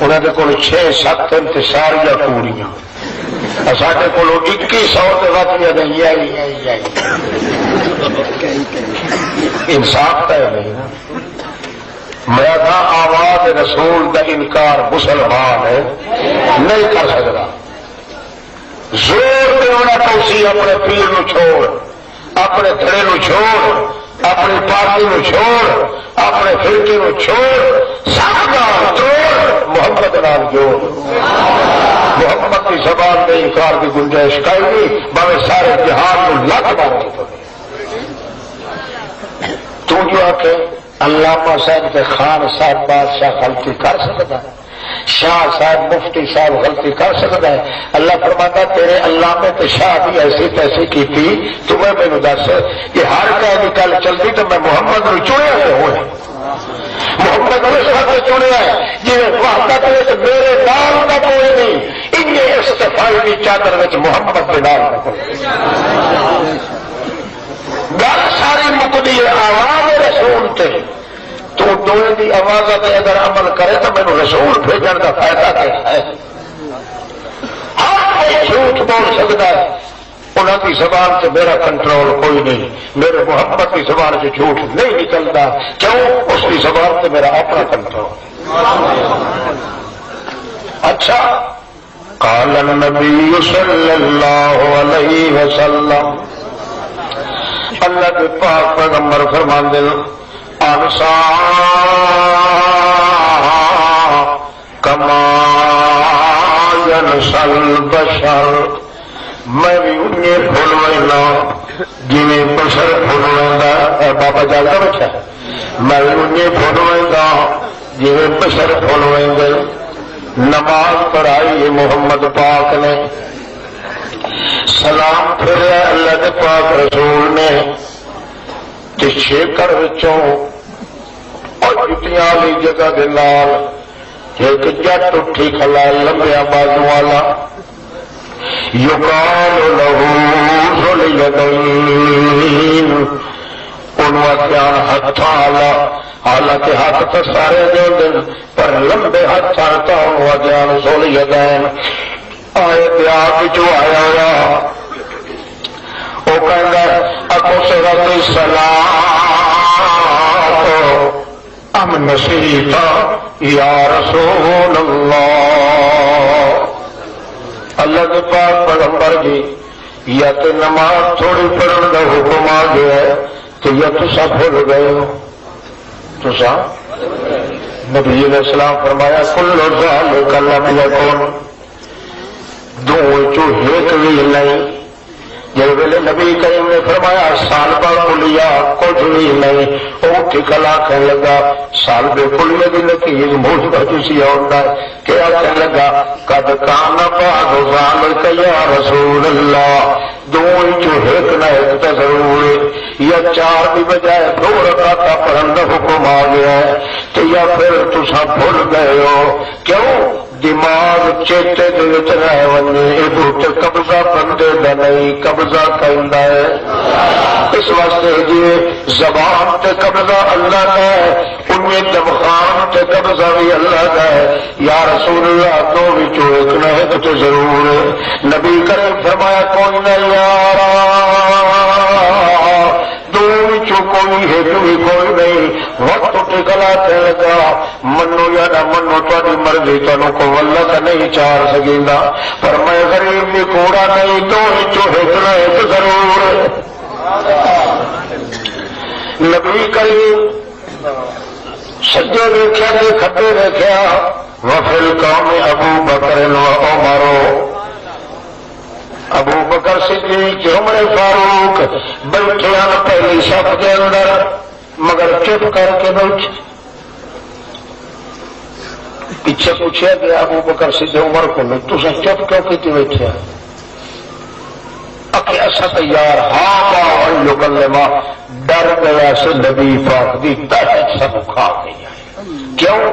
انہوں نے کول 6-7 ساریا کوڑیاں سارے کو 2100 انصاف کا نہیں نا. میں تھا آواز رسول کا انکار مسلمان ہے نہیں کر سکتا. زور پہ ہونا تو اسی اپنے پیر نو چھوڑ, اپنے دھڑے نو چھوڑ, اپنی پارٹی نو چھوڑ, اپنے فرقے نو چھوڑ, سب نال توڑ, محمد نال جوڑ. محمد کی زبان میں انکار کی گنجائش کئی نہیں, بھاوے سارے جہان کو لت مارنی پڑے. تو جو آ کے علامہ صاحب کے خان صاحب بادشاہ غلطی کر سکتا ہے, شاہ صاحب مفتی صاحب غلطی کر سکتا ہے. اللہ فرماتا تیرے علامے تے شاہ بھی ایسی تیسی کی تھی, تمہیں میرے دس کہ ہر کہیں گل چلتی تو میں محمد نے چنیا تو ہوئے. محمد اس وقت چنیا ہے جی وحدت میرے نام کا کوئی نہیں, ان استفائی کی چادر میں محمد کے نام کا کوئی گل ساری مکدی آواز رسول تے. تو دوئے دی آواز پہ اگر عمل کرے تو میرے رسول بھیجن کا فائدہ کیا ہے؟ ہر کوئی جھوٹ بول سکتا ہے, انہوں کی زبان سے میرا کنٹرول کوئی نہیں. میرے محمد کی زبان سے جھوٹ نہیں نکلتا, کیوں؟ اس کی زبان سے میرا اپنا کنٹرول. اچھا, قال النبی صلی اللہ علیہ وسلم, اللہ کے پاک پیغمبر فرماندے انسا کما ینسل بشر, میں بھی انہیں بھول وینا جنہیں بشر بھول ویندا. بابا جاگا بچا, میں بھی انہیں بھول ویندا جنہیں بشر بھول ویندے. نماز پڑھائی محمد پاک نے, سلام پھر اللہ کے پاک رسول نے, شیکر اور جتیاں والی جگہ کے نال ایک جٹ اٹھی کھلا لمبیا بازو والا, یقال لہو ذو الیدین, انہوں دھیان ہاتھاں والا, حالانکہ ہاتھ تو سارے دے پر لمبے ہاتھ چاہتا انہوں دھیان ذو الیدین. آئے پیار جو آیا ہوا وہ کہنا اکو سرت سلام ام نسیتا یا رسول اللہ. اللہ کے پاک پیغمبر جی یا تو نماز تھوڑی پڑھنے کا حکم آ گیا ہے تو یا تسا بھول گئے ہو. تسا نبی علیہ السلام فرمایا کل ذالک لم یکن, دو چو ایک بھی نہیں. جب ویلے نبی کریم نے فرمایا سال با کلیا کچھ بھی نہیں, وہ ٹھکلا کہنے لگا سال بے کلیا کی نتیج موج بچی ہوتا ہے. کیا کہنے لگا قد کان بعض ذالک یا رسول اللہ, دو چو ایک نہ ایک تو ضرور یا چار بھی بجائے دو رکعت پڑھنے کا حکم آ گیا ہے تو یا پھر تسا بھول گئے ہو. کیوں؟ دماغ چیتے دے رہ ونے یہ قبضہ بندے دا نہیں, قبضہ کہندا ہے. اس واسطے جی زبان تے قبضہ اللہ کا ہے, انہیں دمخان تے قبضہ بھی اللہ کا ہے. یا رسول اللہ دو وچوں ایک نہ ایک تو ضرور. نبی کریم فرمایا کوئی نہ یارا, دو وچوں کوئی ہے بھی کوئی نہیں. وقت ٹکلا تے لگا منو یا نہ منو تاری مرضی, تمہیں کو اللہ کا نہیں چار سکیندا, پر میں غریب بھی کوڑا نہیں, دو وچوں ایک نہ ایک ضرور. نبی کریم سجے ویکھیا تے کھبے ویکھیا, وفل قوم ابو بکر و عمر, ابو بکر صدیق عمر فاروق بیٹھے ہیں پہلی صف کے اندر, مگر چپ کر کے بیٹھے. پیچھے پوچھا گیا ابو بکر صدیق عمر کو, تسا چپ کیوں کی بیٹھے؟ ایسا تیار ہاں کلمہ ڈر گیا سے نبی پاک دی دہشت سب کھا گئی. کیوں؟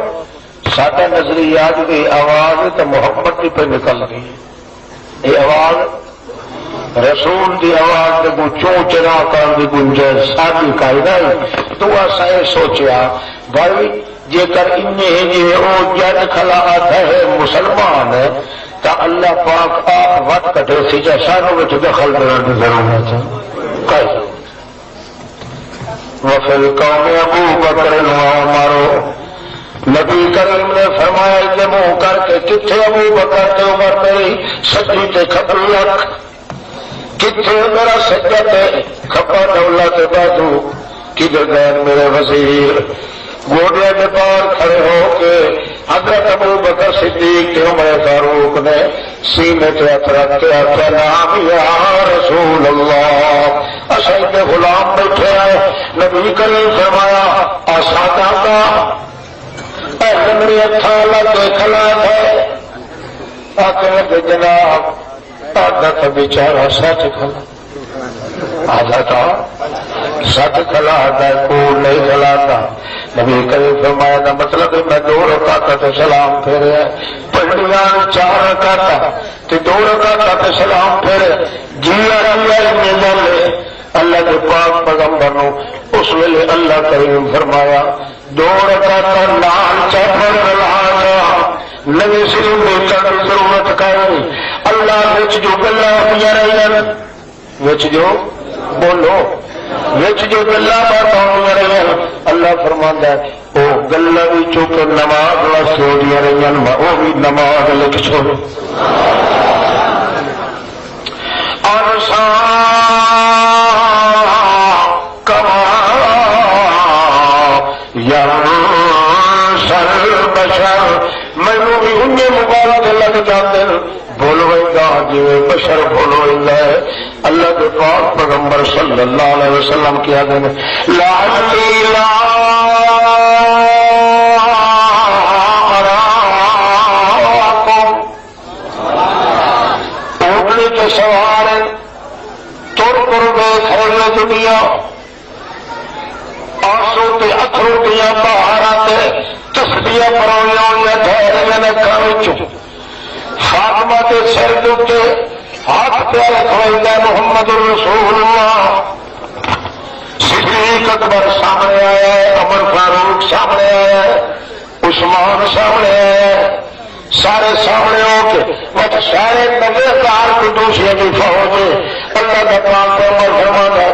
ساڈا نظریات کی آواز تو محمد کی پہ نکل رہی ہے، یہ آواز رسول کی آواز کو چوں چرا کر کی گنجائش ساری قاعدہ تو ایسا یہ سوچیا بھائی جے کر وہ جج کھلا آتا ہے مسلمان ہے تو اللہ پاک آپ وقت کٹے سی جا سانوں دخل کرنے کی ضرورت ہے. وفل قوم ابو بکر مارو نبی کریم نے فرمایا کہ منہ کر کے کتنے ابو بکر تے عمر میری سجی تے کھپی رکھ، کتنے میرا سجا تے کھپا دولت بازو، کدھر گئے میرے وزیر؟ گوڑے کے پار کھڑے ہو کے حضرت ابو بکر صدیق کے عمر فاروق نے سینے تے ہاتھ رکھ کے آخیا نام یا رسول اللہ، اصل کے غلام بیٹھے ہیں. نبی کریم فرمایا آسادہ کا میری اچھا لگے کھلا ہے آخر جناب آدھا تو بیچارہ سچ کھلا، آدھا تھا سچ کھلا آدھا کوڑ نہیں کھلاتا. نبی کریم فرمایا کا مطلب میں 2 رکعت سلام پھیرے پنڈیاں 4 رکعت 2 رکعت سلام پھیرے جیا گل اللہ کے پاک پیغمبر نو اس ویلے اللہ کریم فرمایا 2 رکعت نال چپڑ لا نبی سلیم بیچن کی ضرورت کرنی. اللہ وچ جو گلا ہوئی رہی وچ جو بولو وچ جو گلا بات ہوئی رہی اللہ فرماندا ہے وہ گلا بھی چوکے نماز واسطے ہوئی رہی وہ بھی نماز لکھ چھوڑ. مینو بھی ان مبارک لگ جاتے بولو گا جی بشر بولو ہے. اللہ کے پاک پیغمبر صلی اللہ علیہ وسلم کیا دیں اوپری کے سوار تر کر گئے کھولنے دنیا آنسو کے اترو دیا باہر تسبیاں پرویا دھیرے فاطمہ کے سر دے ہاتھ پیارے کھوئے محمد رسول اللہ. صدیق اکبر سامنے آیا ہے، عمر فاروق سامنے آیا ہے، عثمان سامنے آیا ہے، سارے سامنے ہو کے بس سارے نظر کار کو دوسرے کی فوج اللہ کا کام پر عمر فرماتا ہے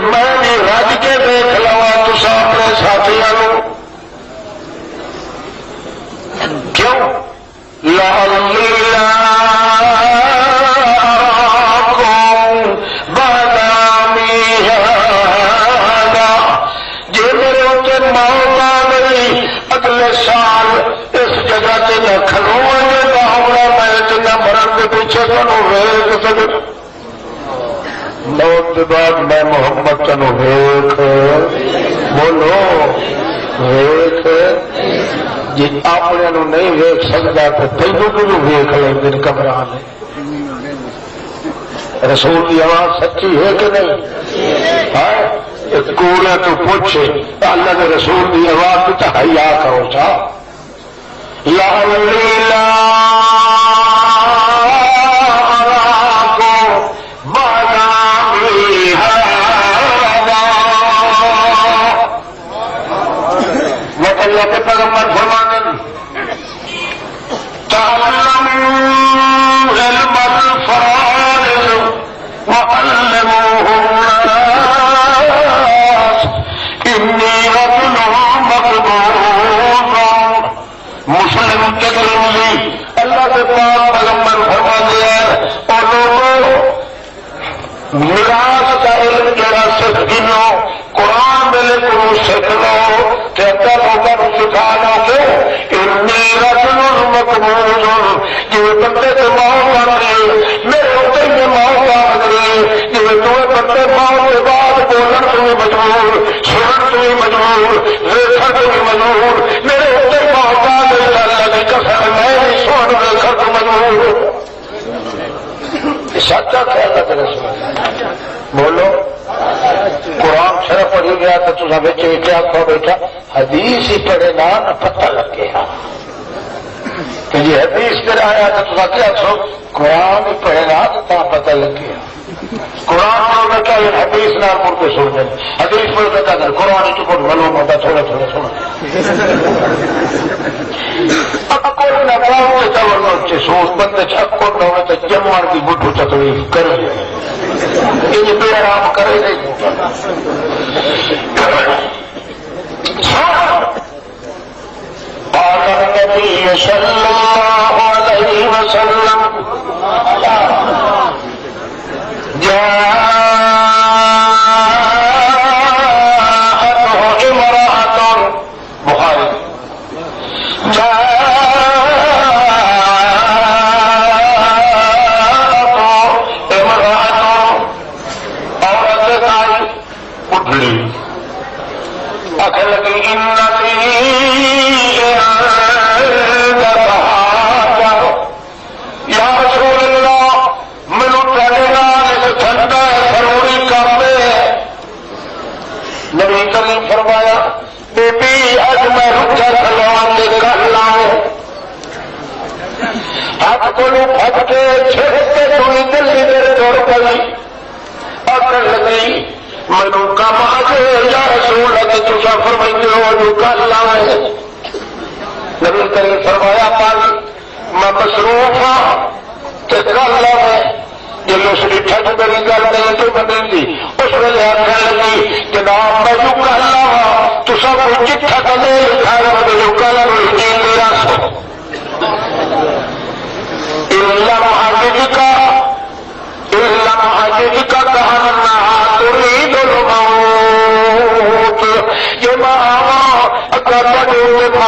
میں بھی رج کے دیکھ لوا تسا اپنے ساتھیوں کیوں جی میرے اتنے موت آ گئی اگلے سال اس جگہ سے نہ کھلوا ہونا میں نہ مرن کے پیچھے تمہیں ویک سکوں موت کے بعد میں محمد تنو ویخ بولو ویخ جی اپنے نہیں ویخ سکتا تو تینوں کو ویخ لیں دن گھبرا لیں. رسول کی آواز سچی ہے کہ نہیں؟ کوڑے تو پوچھے اللہ کے رسول کی آواز بھی تو حیا کرو چا اللہ کے پیغمبر فرمانے تعلموا علم الفرائض وعلموه الناس انی رجل مقبول. مسلم کے ترمذی اللہ کے پاک پیغمبر فرماتے ہیں اور لوگوں میراث کا علم جڑا سکھ گنو قرآن میرے کو سکھ لو کہتا ہوگا سکھا لو کہ انی رجل مقبول جی بندے سے موت آ رہی میرے اتنے میں موت آ رہی بھی مجبور، سنن تو بھی مجبور، دیکھن تو بھی مجبور، میرے اتنے محتاج اللہ کی قسم میں بھی سن دیکھن تو مجبور۔ سچا کیا اللہ کے رسول بولو، قرآن شرف پڑھی گیا تو تصا بچے کیا آخو بیٹا حدیث ہی پڑھے نہ پتہ لگ گیا کہ جی حدیث پہ آیا تو تصا کیا آخو قرآن ہی پڑھے نہ تو پتہ لگ گیا۔ قرآن میں کیا حدیث نہ مڑ کے سن دیں، حدیث پڑھ کے کیا کر قرآن چپٹ معلوم ہوتا تھوڑا تھوڑا سنا سوچ بندے چکر نہ ہوئے تو جمن کی بٹھو تکلیف کرے یہ بے آرام کرے نہیں۔ قال النبي صلى الله عليه وسلم جاءته امرأة بخاري فرمایا بی بی اج میں رکھا سلوان کے کر لاؤ ہاتھ کو پھٹ کے چھڑ کے تھی دلی میرے دور پڑی اکڑ لگی مینو کم آ گئے یا رسول لگے تصا فرمائیے وہ کر لاؤ۔ نبی کریم فرمایا پالی میں مصروف ہاں تو کر لاؤ۔ جب اس کی ٹھنڈ میری گل نہیں تو بنے گی اس ویلے آخر لگی جناب میں یوں کر لاوا تو سب کو چٹھا کدے لکھا مجھے یوں کر یقین میرا سو علم حاجج کا کہنا تريد الموت یہ ماں اگر بڑے موت آ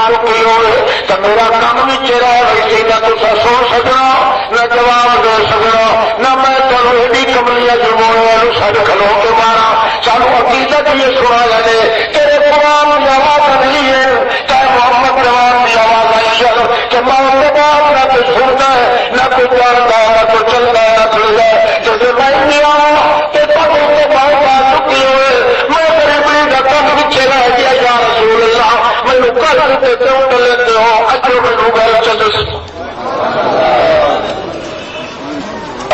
چکی ہوئے تو میرا کام بھی چرا ویسی نہ تو سو سکنا نہ جواب دے سکنا نہ میں چلو ایڈی کملیاں جموئے سڑ کھلو کے مارا سانو عقیدت یہ سنا لے تیرے قرآن کی آواز نہیں ہے چاہے محمد جوان کی آواز آئی ہے کہ ماں کے بعد نہ کوئی سنتا ہے نہ کوئی جانتا ہے نہ کوئی چلتا ہے نہ چلتا ہے جب میں نہیں آؤں کہ تب کے بعد آ چکی ہوئے میں غریبی کا کم پیچھے رہ گیا یا رسول اللہ میں کر دیتے ہو لیتے ہو اچھے میں گل چل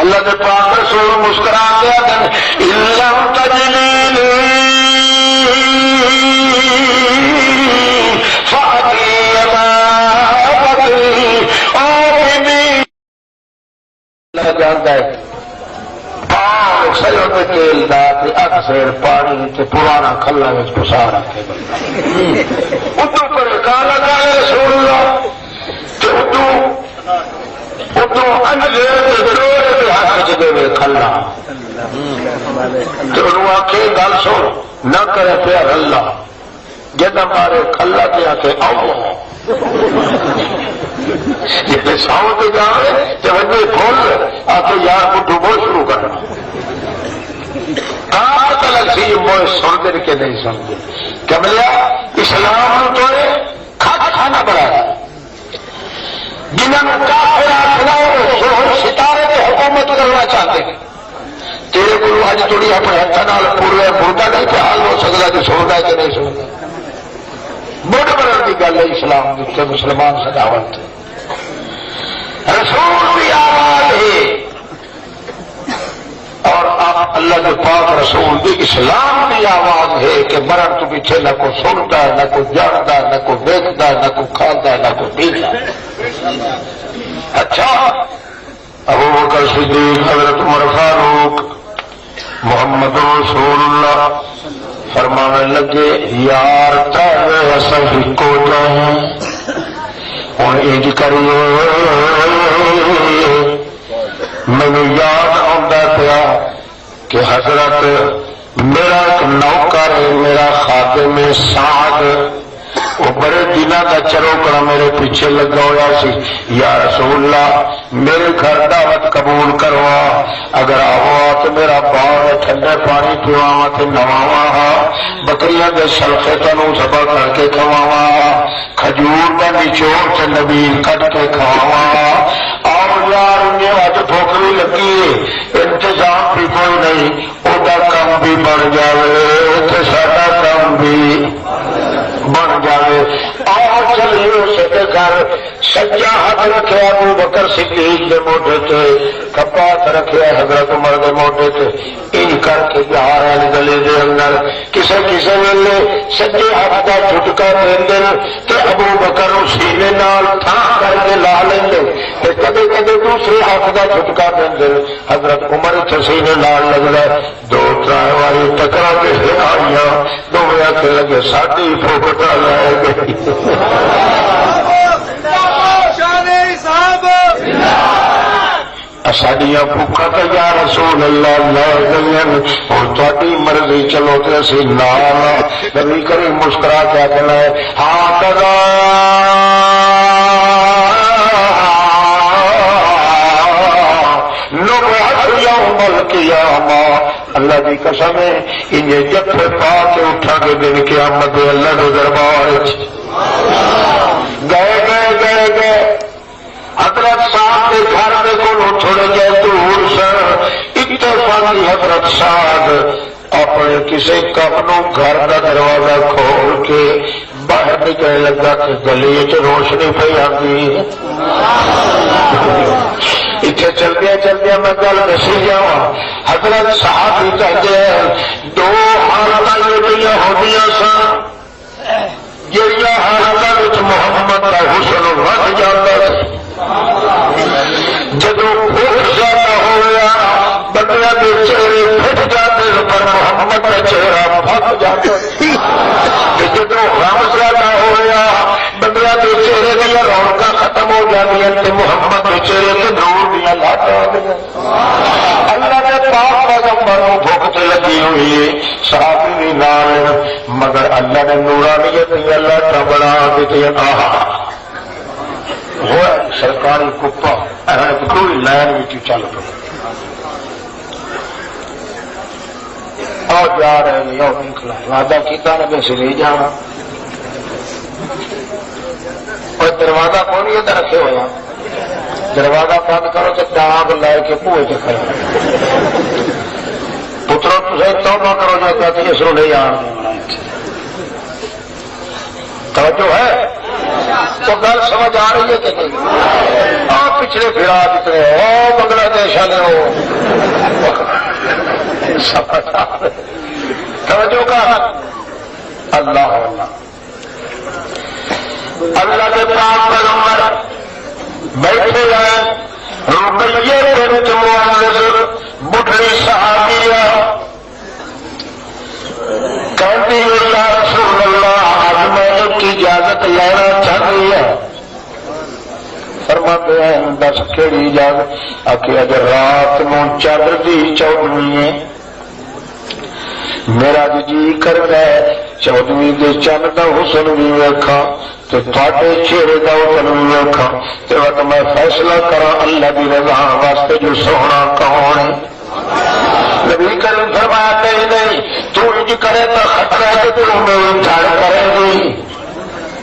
اللہ کے پاک رسول مسکرا دیا علم تجلیل اللہ جانتا ہے پاک سجوں میں تیل دار اکثر پانی تے پرانا کھلا میں پسا رکھے ادو پر کالا کالا رسول اللہ کہ ادو کھلا آخے گل سن نہ کرے پیا اللہ جد مارے کھلا پہ آ کے آؤ جی ساؤ پہ جائے تو وجے بول آ کے یار بڈو بول شروع کرنا الگ سی وہ سنتے کہ نہیں سنتے کیا ملیا اسلام تو کھانا بڑا جنہوں نے کافر آخنا ستارے کی حکومت کرنا چاہتے ہیں تیرے کو اج تھوڑی اپنے ہاتھوں پورے بوٹا نہیں کہ حال ہو سکتا کہ سنتا ہے کہ نہیں سنتا بڑھ بڑھنے کی گل ہے اسلام جتنے مسلمان سجاوٹ رسول بھی آواز ہے اور اللہ کے پاک رسول بھی اسلام کی آواز ہے کہ مرن تو پیچھے نہ کوئی سنتا ہے نہ کوئی جانتا ہے نہ کوئی دیکھتا ہے نہ کوئی کھاتا ہے نہ کوئی پیتا ہے۔ اچھا ابو بکر صدیق حضرت عمر فاروق محمد رسول اللہ فرمانے لگے یار تیرے کو جائیں ہوں ایج کریے مجھے یاد آتا پیا کہ حضرت میرا ایک نوکر ہے میرا خادم سعد وہ بڑے دنوں کا چروکڑا میرے پیچھے لگا ہوا سی، یا رسول اللہ میرے گھر دعوت قبول کروا، اگر آوا تو میرا باغ ٹھنڈے پانی پیواوا تے نواوا، بکریاں دے سلخے تنوں ذبح کر کے کھواوا، کھجور کا نچوڑ تے نبیل کٹ کے کھواوا۔ اور یار انہیں اج بھوک بھی لگی، انتظام بھی کوئی نہیں، وہ کام بھی بڑھ جائے تے سارا کام بھی بن جائے۔ اور چلیے اسے گھر سجا ہاتھ رکھے ابو بکر صدیق کے موڈے تے، کھبا ہاتھ رکھے حضرت عمر کے موڈے تے، ان کر کے جا رہے گلے دے اندر کسے کسے ویلے سجے ہاتھ کا جھٹکا دیں کہ ابو بکر سینے نال تھا کر کے لا لیں، کدے کدے دوسرے ہاتھ کا جھٹکا دیں حضرت عمر سینے نال لگتا، دو تر باری ٹکرا کے آئیاں دونوں آخر لگے ساری فوکٹا لے گئی۔ ساڈیاں بھوکا تو یا رسول اللہ لے گئی، اور تاری مرضی چلو تو اسی نال نبی کریم مسکرا کے آخنا ہے ہاں کدا یوم القیامہ، اللہ کی قسم ہے انہیں جتھے پا کے اٹھا کے دن قیامت اللہ کے دربار گئے گئے گئے گئے حضرت صاحب کے گھر میں کو تھوڑے جائے دور سن، اتفاقی حضرت صاحب اپنے کسی کپنوں گھر کا دروازہ کھول کے باہر نکلنے لگا کہ گلی چ روشنی پہ آتی۔ اتنے چلدیا چلدیا میں گل دسی جا، حضرت صاحب ہی کہتے ہیں دو حالت یہ ہوتی سن جہاں حالت محمد کا حسن ود جاتا ہے، جدو بہت زیادہ ہو گیا بندیاں کے چہرے پھٹ جاتے پر محمد کا چہرہ پھٹ جاتا، جدو غم زیادہ ہو گیا بندیاں کے چہرے دیا رونقاں ختم ہو جاتی تو محمد کے چہرے سے نور دیا لاٹ آ گیا۔ اللہ نے پاک پیغمبر کو بھوک لگی ہوئی ہے، صحابی بھی نال، مگر اللہ نے نورانیت دیا لاٹاں بنا دیتی۔ وہ سرکاری کپا کوئی لائن میں چل پڑے اور جا رہے ہیں اور نکلا وعدہ کیتا نہ میں سے نہیں جانا، اور دروازہ کون ادھر رکھے ہوا، دروازہ بند کرو تو ڈانگ لے کے پوئے کے کھڑے پترو تصے توبہ کرو جو کہتے اس کو نہیں آنا۔ توجہ ہے تو گل سمجھ آ رہی ہے کہ نہیں؟ آپ پچھلے پھرا جتنے ہو بنگلہ دیش والے ہو توجہ کا اللہ اللہ کے پاک پیغمبر بیٹھے ہیں، رقیہ بنت معاذ بڈھڑی صحابیہ کہتی ہے یا رسول اللہ آج میں ایک کی اجازت لینا چاہتی ہے، فرماتے ہیں بس کہڑی اجازت؟ آخر اگر رات نو چادر دی چودھویں ہے میرا جی کرتا ہے چودھویں کے چند کا حسن بھی ویکھا تو تھوڑے چہرے کا حسن بھی ویکھا تو میں فیصلہ کرا اللہ کی رضا واسطے جو سونا کون ہے۔ نبی کریم فرمایا نہیں تو انج کرے تو خطرہ ہے کہ تو میری ٹھڑ کرے گی،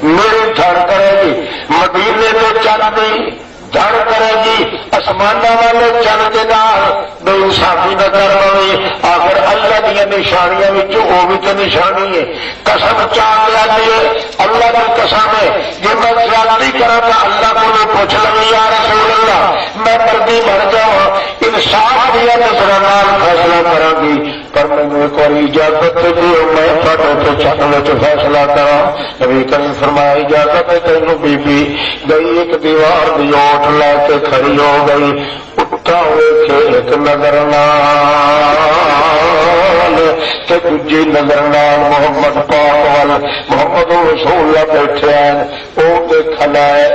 میری ٹھڑ کرے گی، مدینے میں چند دی دھڑ کرے گی، آسمانہ والے چند کے نال بے انصافی نہ کرنی۔ آخر اللہ دیا نشانیاں وہ بھی تو نشانی ہے، قسم چاہ لیا اللہ کی قسم ہے جی میں زیادتی کرا تو اللہ کو پوچھ لوں یا رسول اللہ میں مردی بن جاؤں انصاف دیا نظر نال فیصلہ کرا گی، پر مجھے ایک بار اجازت دیو میں تھوڑے چند فیصلہ کرا۔ نبی کریم فرمایا اجازت ہے تینوں بی بی گئی ایک دیوار دی اوٹ لے کے کھڑی ہو گئی، اٹھا ہوئے کہ ایک نظر نال کہ دوجی نظر نال محمد پاک وال محمد رسول اللہ بیٹھے ہیں وہ دیکھنا ہے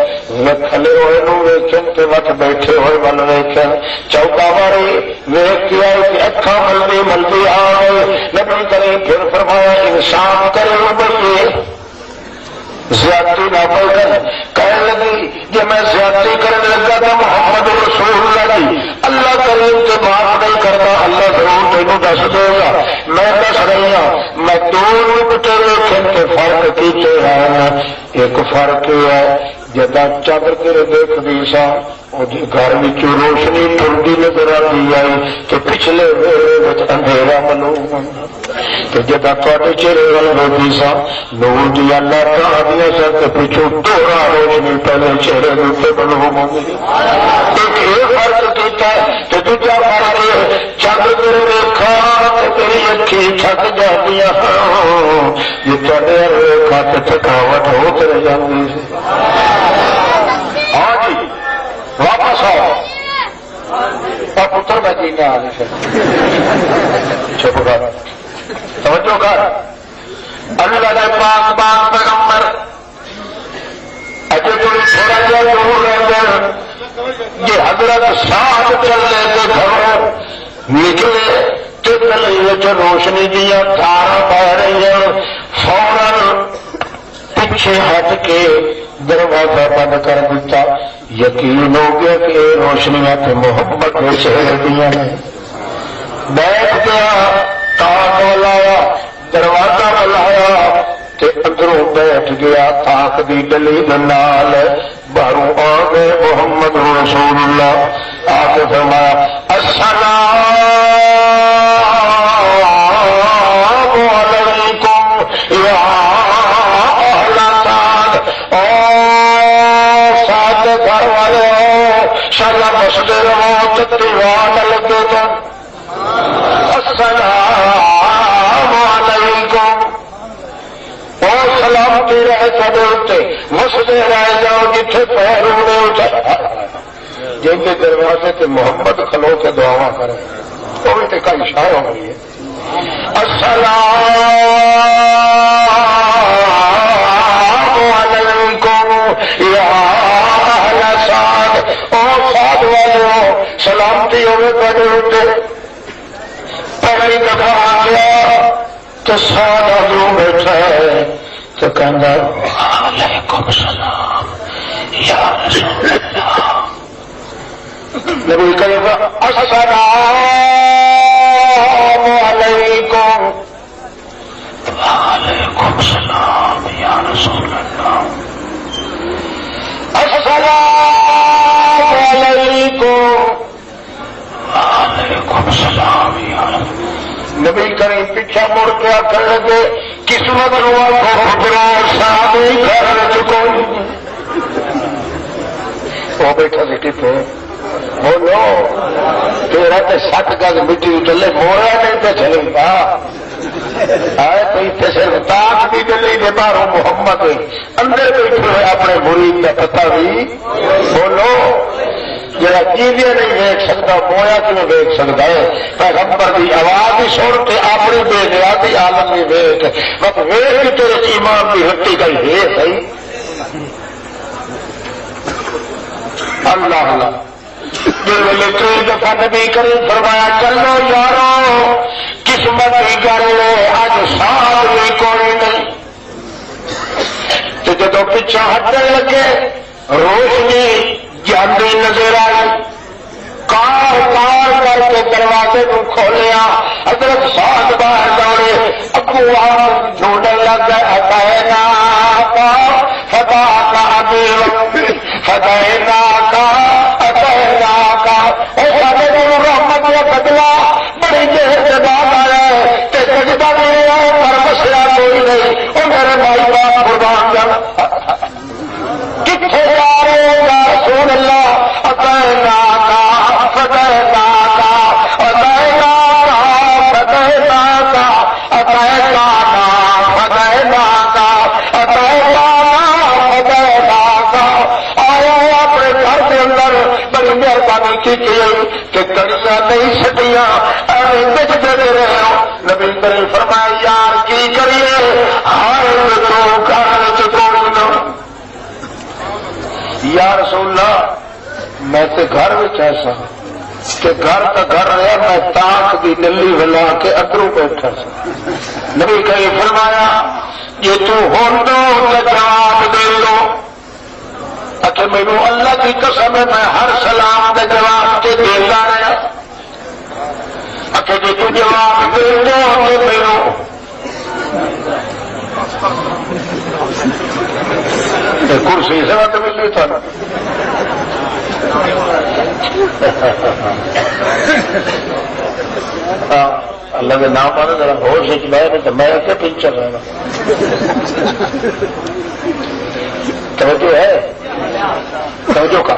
کھلے ہوئے نو ویکھن تے وقت بیٹھے ہوئے ول ویکھن چوکا باری ویکھ کے آئے کہ اکھاں ملدی ملدی آ گئے۔ نبی کریم پھر فرمایا انسان کرے بڑھیے زیادتی نہ کہنے لگی جی میں زیادتی کرنے لگا تو محمد رسول اللہ کی اللہ کریم کے معاف نہیں کرتا، اللہ ضرور تینوں دس دے گا۔ میں دس رہی ہوں، میں دو نقطے دیکھیں کہ فرق کیتے ہیں۔ ایک فرق یہ ہے جدا چادر کے دیکھ دی سا گھر روشنی ٹرتی نظر آتی آئی تو پچھلے ویلے اندھیرا ملو تو جدا تے چہرے وال ہوتی سا نور دیا لائٹاں آدی سن تو پچھو دوہرا روشنی پہلے چہرے کے بلو ہوگی۔ ایک یہ فرق کیتا ہے تو دوجا فرق یہ چادر کے دیکھا تیری اکھی تھک جاتی جی تے ویکھا تو تھکاوٹ ہو کر جاتی۔ ہاں جی واپس آؤ اور پتر میں جینا آ گیا چپ کر توجہ کر۔ اللہ کے پاک پاک پیغمبر اجے کوئی تھوڑا جہا دور رہتے جی حضرت ساتھ چلنے کے گھروں نکلے تو گلی روشنی دیا تارا پہ رہی ہیں، فوراً پیچھے ہٹ کے دروازہ بند کر دیتا۔ یقین ہو گیا کہ یہ روشنیاں تو محمد کے چہرے دیا نے۔ بیٹھ گیا، تاک لایا، دروازہ بلایا تے اندروں بیٹھ گیا، تاک دی ڈلی نال باہروں آ گئے محمد رسول اللہ۔ آ کے فرمایا السلام علیکم یا گھر والے شالا بستے رہو تیوار لگے گا۔ السلام علیکم، اور سلامتی رہے سڈے اتنے، مستے رہ جاؤ جتنے پیر ہونے جن کے دروازے سے محمد کھلو کے دعا کرے وہ بھی تو کئی اشارہ ہو رہی ہے۔ السلام علیکم یا سلامتی ہوئے بڑے ہوتے۔ پہلی دفعہ آ گیا تو سارا جو بیٹھا ہے تو کہنا وعلیکم السلام یا رسول اللہ۔ نبی کہے گا السلام علیکم وعلیکم السلام یا رسول اللہ۔ السلام علیکم وعلیکم السلام یا رسول۔ نبی کریم پیچھا مڑ کے آخر لگے قسمت صاحب گھر چکو وہ بیٹھا سی کتنے بولو تیرا تو 7 گز مٹی چلے موڑا نہیں تو چلے گا صرف تاک بھی گلی دے باہروں محمد اندر بیٹھے ہوئے اپنے مرید کا پتہ بھی بولو جڑا چیزیں نہیں دیکھ سکتا مویا کیوں دیکھ سکتا ہے؟ پیغمبر کی آواز ہی سن کے اپنی بے نیازی عالم بھی ویک بس ویک تیرے ایمان کی ہٹی کا ہی صحیح۔ اللہ اللہ جس ویلے کئی دفعہ نبی کریم فرمایا چلو یارو قسمت کی گل ہے اج سال بھی کوئی نہیں۔ تو جدو پیچھا ہٹنے لگے روشنی جاندی نظر آئی، کار کار کر کے دروازے کو کھولیا، حضرت سعد باہر دوڑے، ابو آپ ڈھونڈنے لگ گئے فتحنا کا فتح کا ابھی فتحنا کا فتحنا کا رحمت کا بدلا بڑی دیر کے بعد آیا ہے کہ سجدہ نہیں ہے پر مسئلہ کوئی نہیں۔ وہ میرے بھائی باپ قربان جان کتنے جا رہے ہو یا رسول اللہ؟ فتحنا کا فتحنا کا فتحنا کا فتحنا کا فتحنا کا فتحنا کا فتحنا فتحنا کا آیا اپنے گھر کے اندر بڑی مہربانی کی کہ کڑیاں نہیں سٹیاں ایویں بچتے رہے ہو۔ نبی کریم فرمایا یار کی کریے ہر تو گھر چکوڑنا۔ یا رسول اللہ میں تے گھر میں ایسا کہ گھر کا گھر رہا میں تاک دی نلی ولا کے ادرو بیٹھا سا نبی کریم فرمایا یہ تو ہون دو جواب دے دو اچھا میرے اللہ کی قسم ہے میں ہر سلام کے جواب کے دیتا رہا اچھا جی تو جواب دے دو میرے کرسی سے بات مل رہی تھا اللہ کے نام آنے ذرا غور سے چلائے نہیں تو میں کیا پنچر رہا توجہ ہے توجہ کا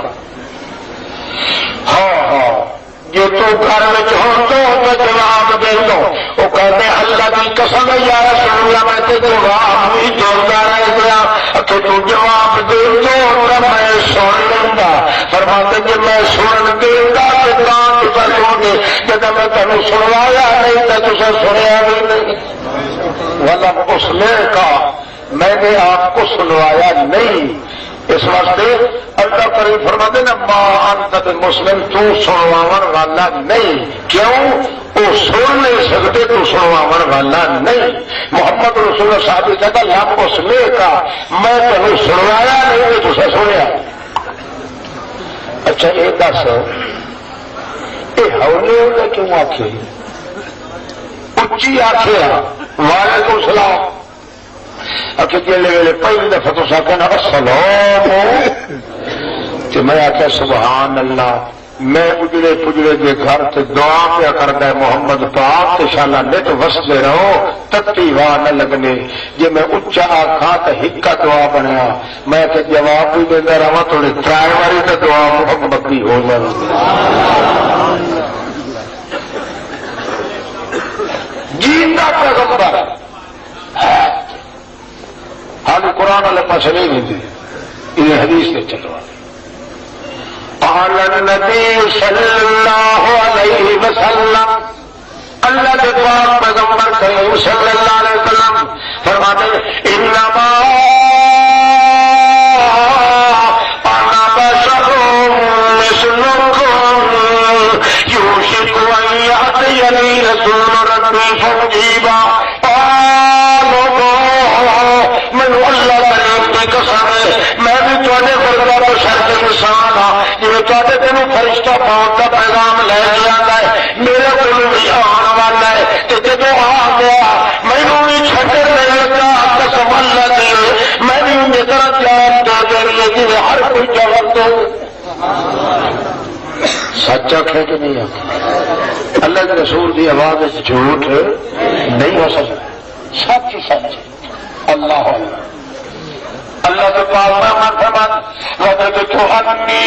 ہاں ہاں یہ تو گھر میں ہو تو جواب دے دو وہ کہتے اللہ کی قسم ہے یا رسول اللہ میں تو جواب بھی جوڑتا رہ گیا کہ تو جواب دے دو تو میں سن لوں گا فرماتے کہ میں سن دے گا کہ کام کروں گے جب میں تمہیں سنوایا نہیں تو تجھے سنیا بھی نہیں ولم اس نے کہا میں نے آپ کو سنوایا نہیں اس واسطے اللہ کریم فرماتے نا ما انت مسلم تو سنواون والا نہیں کیوں وہ سن نہیں سکتے تو سنواون والا نہیں محمد رسول اللہ صاحب کہتا لم اس نے کہا میں تمہیں سنوایا نہیں تو تجھے سنیا اچھا یہ دس یہ ہونے ہونے کیوں آخے اچھی آخے وعلیکم السلام اچھا جیلے ویلے پہلی دفعہ تو کہنا السلام کہ میں آخیا سبحان اللہ میں اجڑے پجڑے کے گھر سے دعا پیا کرتا ہے محمد پاک تو شالا نت وسدے رہو تتی واہ نہ لگنے جی میں اچا آخا تو ہکا دعا بنیا میں کہ جواب بھی دینا رہا تھوڑی چائے والی تو دعا محمد کی ہو جائے جیتا پیغمبر حال قرآن والے پاس نہیں دیتے یہ حدیث سے چلوا قال النبی صلی اللہ علیہ وسلم اللہ کے پاک پیغمبر کریم صلی اللہ علیہ وسلم فرماتے انما انا بشر مثلکم یوشک ان یأتینی رسول ربی فاجیبا مینو اللہ کریم کی قسم ہے میں بھی تے ورگا بشر انسان ہاں جی تے تینوں فرشتہ موت کا پیغام لے کے آتا ہے میرے کو بھی آن والا ہے کہ جب آ گیا مینو بھی چھٹر نہیں لگا قسم اللہ کی میں بھی ان کی طرح جواب دے دینی ہے جی ہر کوئی جواب دے سچ آخے کہ نہیں آخر اللہ کے رسول کی آواز جھوٹ نہیں ہو سکتا سچ سچ اللہ اللہ کے پاس مرتبہ وجد تو انی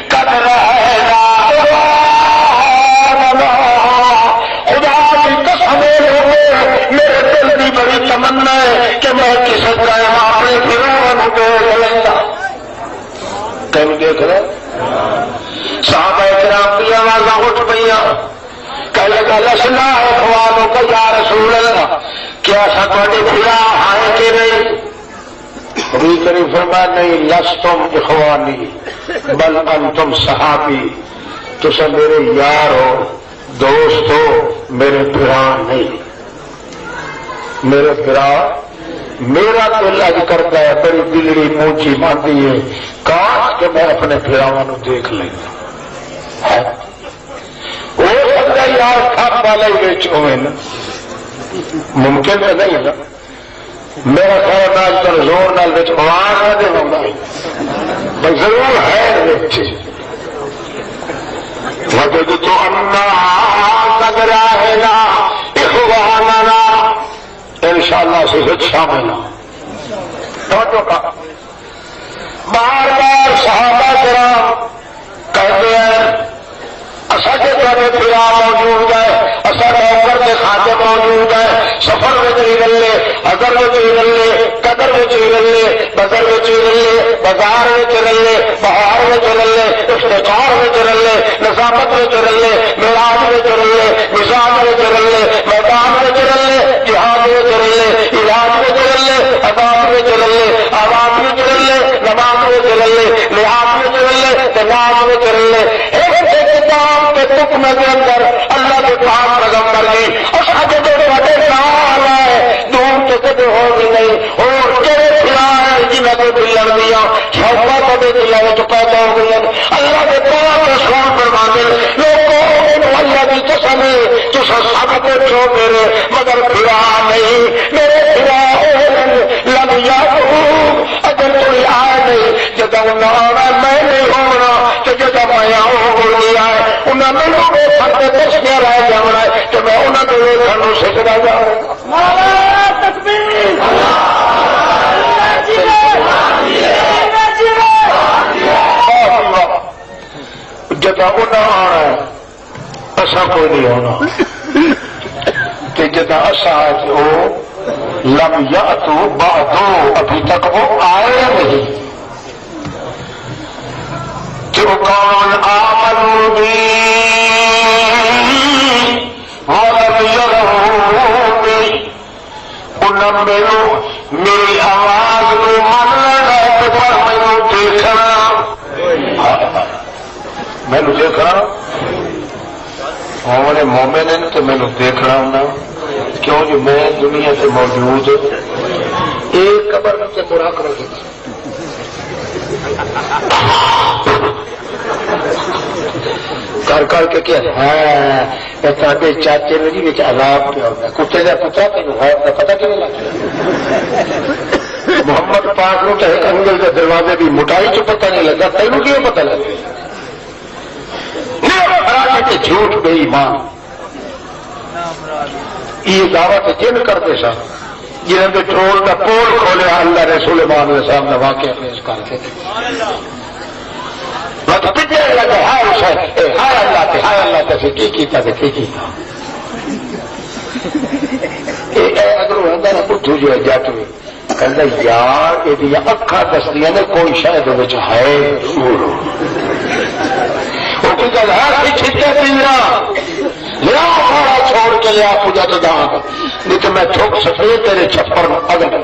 قد رہنا خدا کی قسم میرے دل کی بڑی تمنا ہے کہ میں کسی طرح اپنے فرعون کو دیکھ لوں کہیں دیکھ رہے صحابہ کرام کی آوازیں اٹھ پئی کہنے لگا لسنا اخوانوں کا یا رسول اللہ کیا سکوٹی پھرا آئے کہ نہیں نبی کریم فرمایا نہیں لستم اخوانی بل انتم صحابی تسے میرے یار ہو دوست ہو میرے پھرا نہیں میرے پھرا میرا دل اج کرتا ہے بڑی بگڑی مونچی مانتی ہے کاش کہ میں اپنے پھراواں دیکھ لیں ہو سکتا ہے یار کھپ والا ہی بیچ ہوئے نا ممکن تو نہیں نا میرا خیال نال کر زور نال بیچ آواز نہ دے بندہ ضرور ہے بیچ وجد تو انا قد رہنا اخواننا انشاءاللہ سے شامل توجہ کا بار بار صحابہ کرام کہتے ہیں اصل کے پھرا موجود ہے اصل نوکر کے کھاتے موجود ہے سفر میں رلے اگر میں رلے قدر میں رلے بدر میں رلے بازار میں رلے بہار میں رلے افتخار میں رلے نظافت میں رلے معراج میں رلے نظام میں رلے میدان میں رلے جہاد میں رلے علاج میں رلے عذاب میں رلے آواز میں رلے نماز میں رلے لحاظ میں رلے تناز میں رلے مقام کے تکمے کے اندر اللہ کے پاک پیغمبر جی اور ساجے جو بڑے نال ہے دور تو کدے ہو گئی نہیں اور تیرے کھلا ہے جنہیں کو دلن دیا شوقہ کدے دلن تو پیدا ہو گئی اللہ کے پاک اسلام فرماتے لوگوں اللہ کی قسم ہے تو سب کچھ ہو میرے مگر پھرا نہیں میرے پھرا لم یعقوب اگر کوئی آئے نہیں جدا انہیں آنا میں نہیں ہونا تو جدا میں آؤں گیا ہے انہیں میرے بے پھر دسیاں رہ جانا ہے کہ میں انہیں کو کھانوں سکھا جاؤں جدا انہیں آنا ہے ایسا کوئی نہیں ہونا کہ جدا ایسا ہے کہ وہ لم یاتو بعدو ابھی تک وہ آئے نہیں کہ وہ کون آمنوا بی ولم یرونی انہیں میری آواز کو من لینا پر مینو دیکھنا مینو دیکھنا ہمارے مومن ہیں تو مینو دیکھنا ہونا کیوں جو میں دنیا سے موجود ایک قبر سے برا کرو گی کر کر کے کیا ہے سارے چاچے نے جی عذاب پہ ہوتا ہے کتے کا پوچھا تو پتا کیوں لگا محمد پاک کو چاہے انگل کے دروازے کی موٹائی تو پتہ نہیں لگا تینوں کیوں پتہ لگا کہ جھوٹ بے ایمان یہ دعوت جن کرتے سن جنہوں نے ٹرول کا پول کھولیا اللہ رسول مان علیہ السلام نے واقعہ پیش کر کے پچھے لگا ہائے اللہ تے کی کیتا اگر ہوتا نا بدھو جو ہے جٹ بھی کہتا یار یہ اکھا دسدیاں نے کوئی شاید ہے ضرور چھٹے پیرا لیا سارا چھوڑ کے لیا پوجا تو دان نہیں تو میں تھوک سفید تیرے چھپر اگر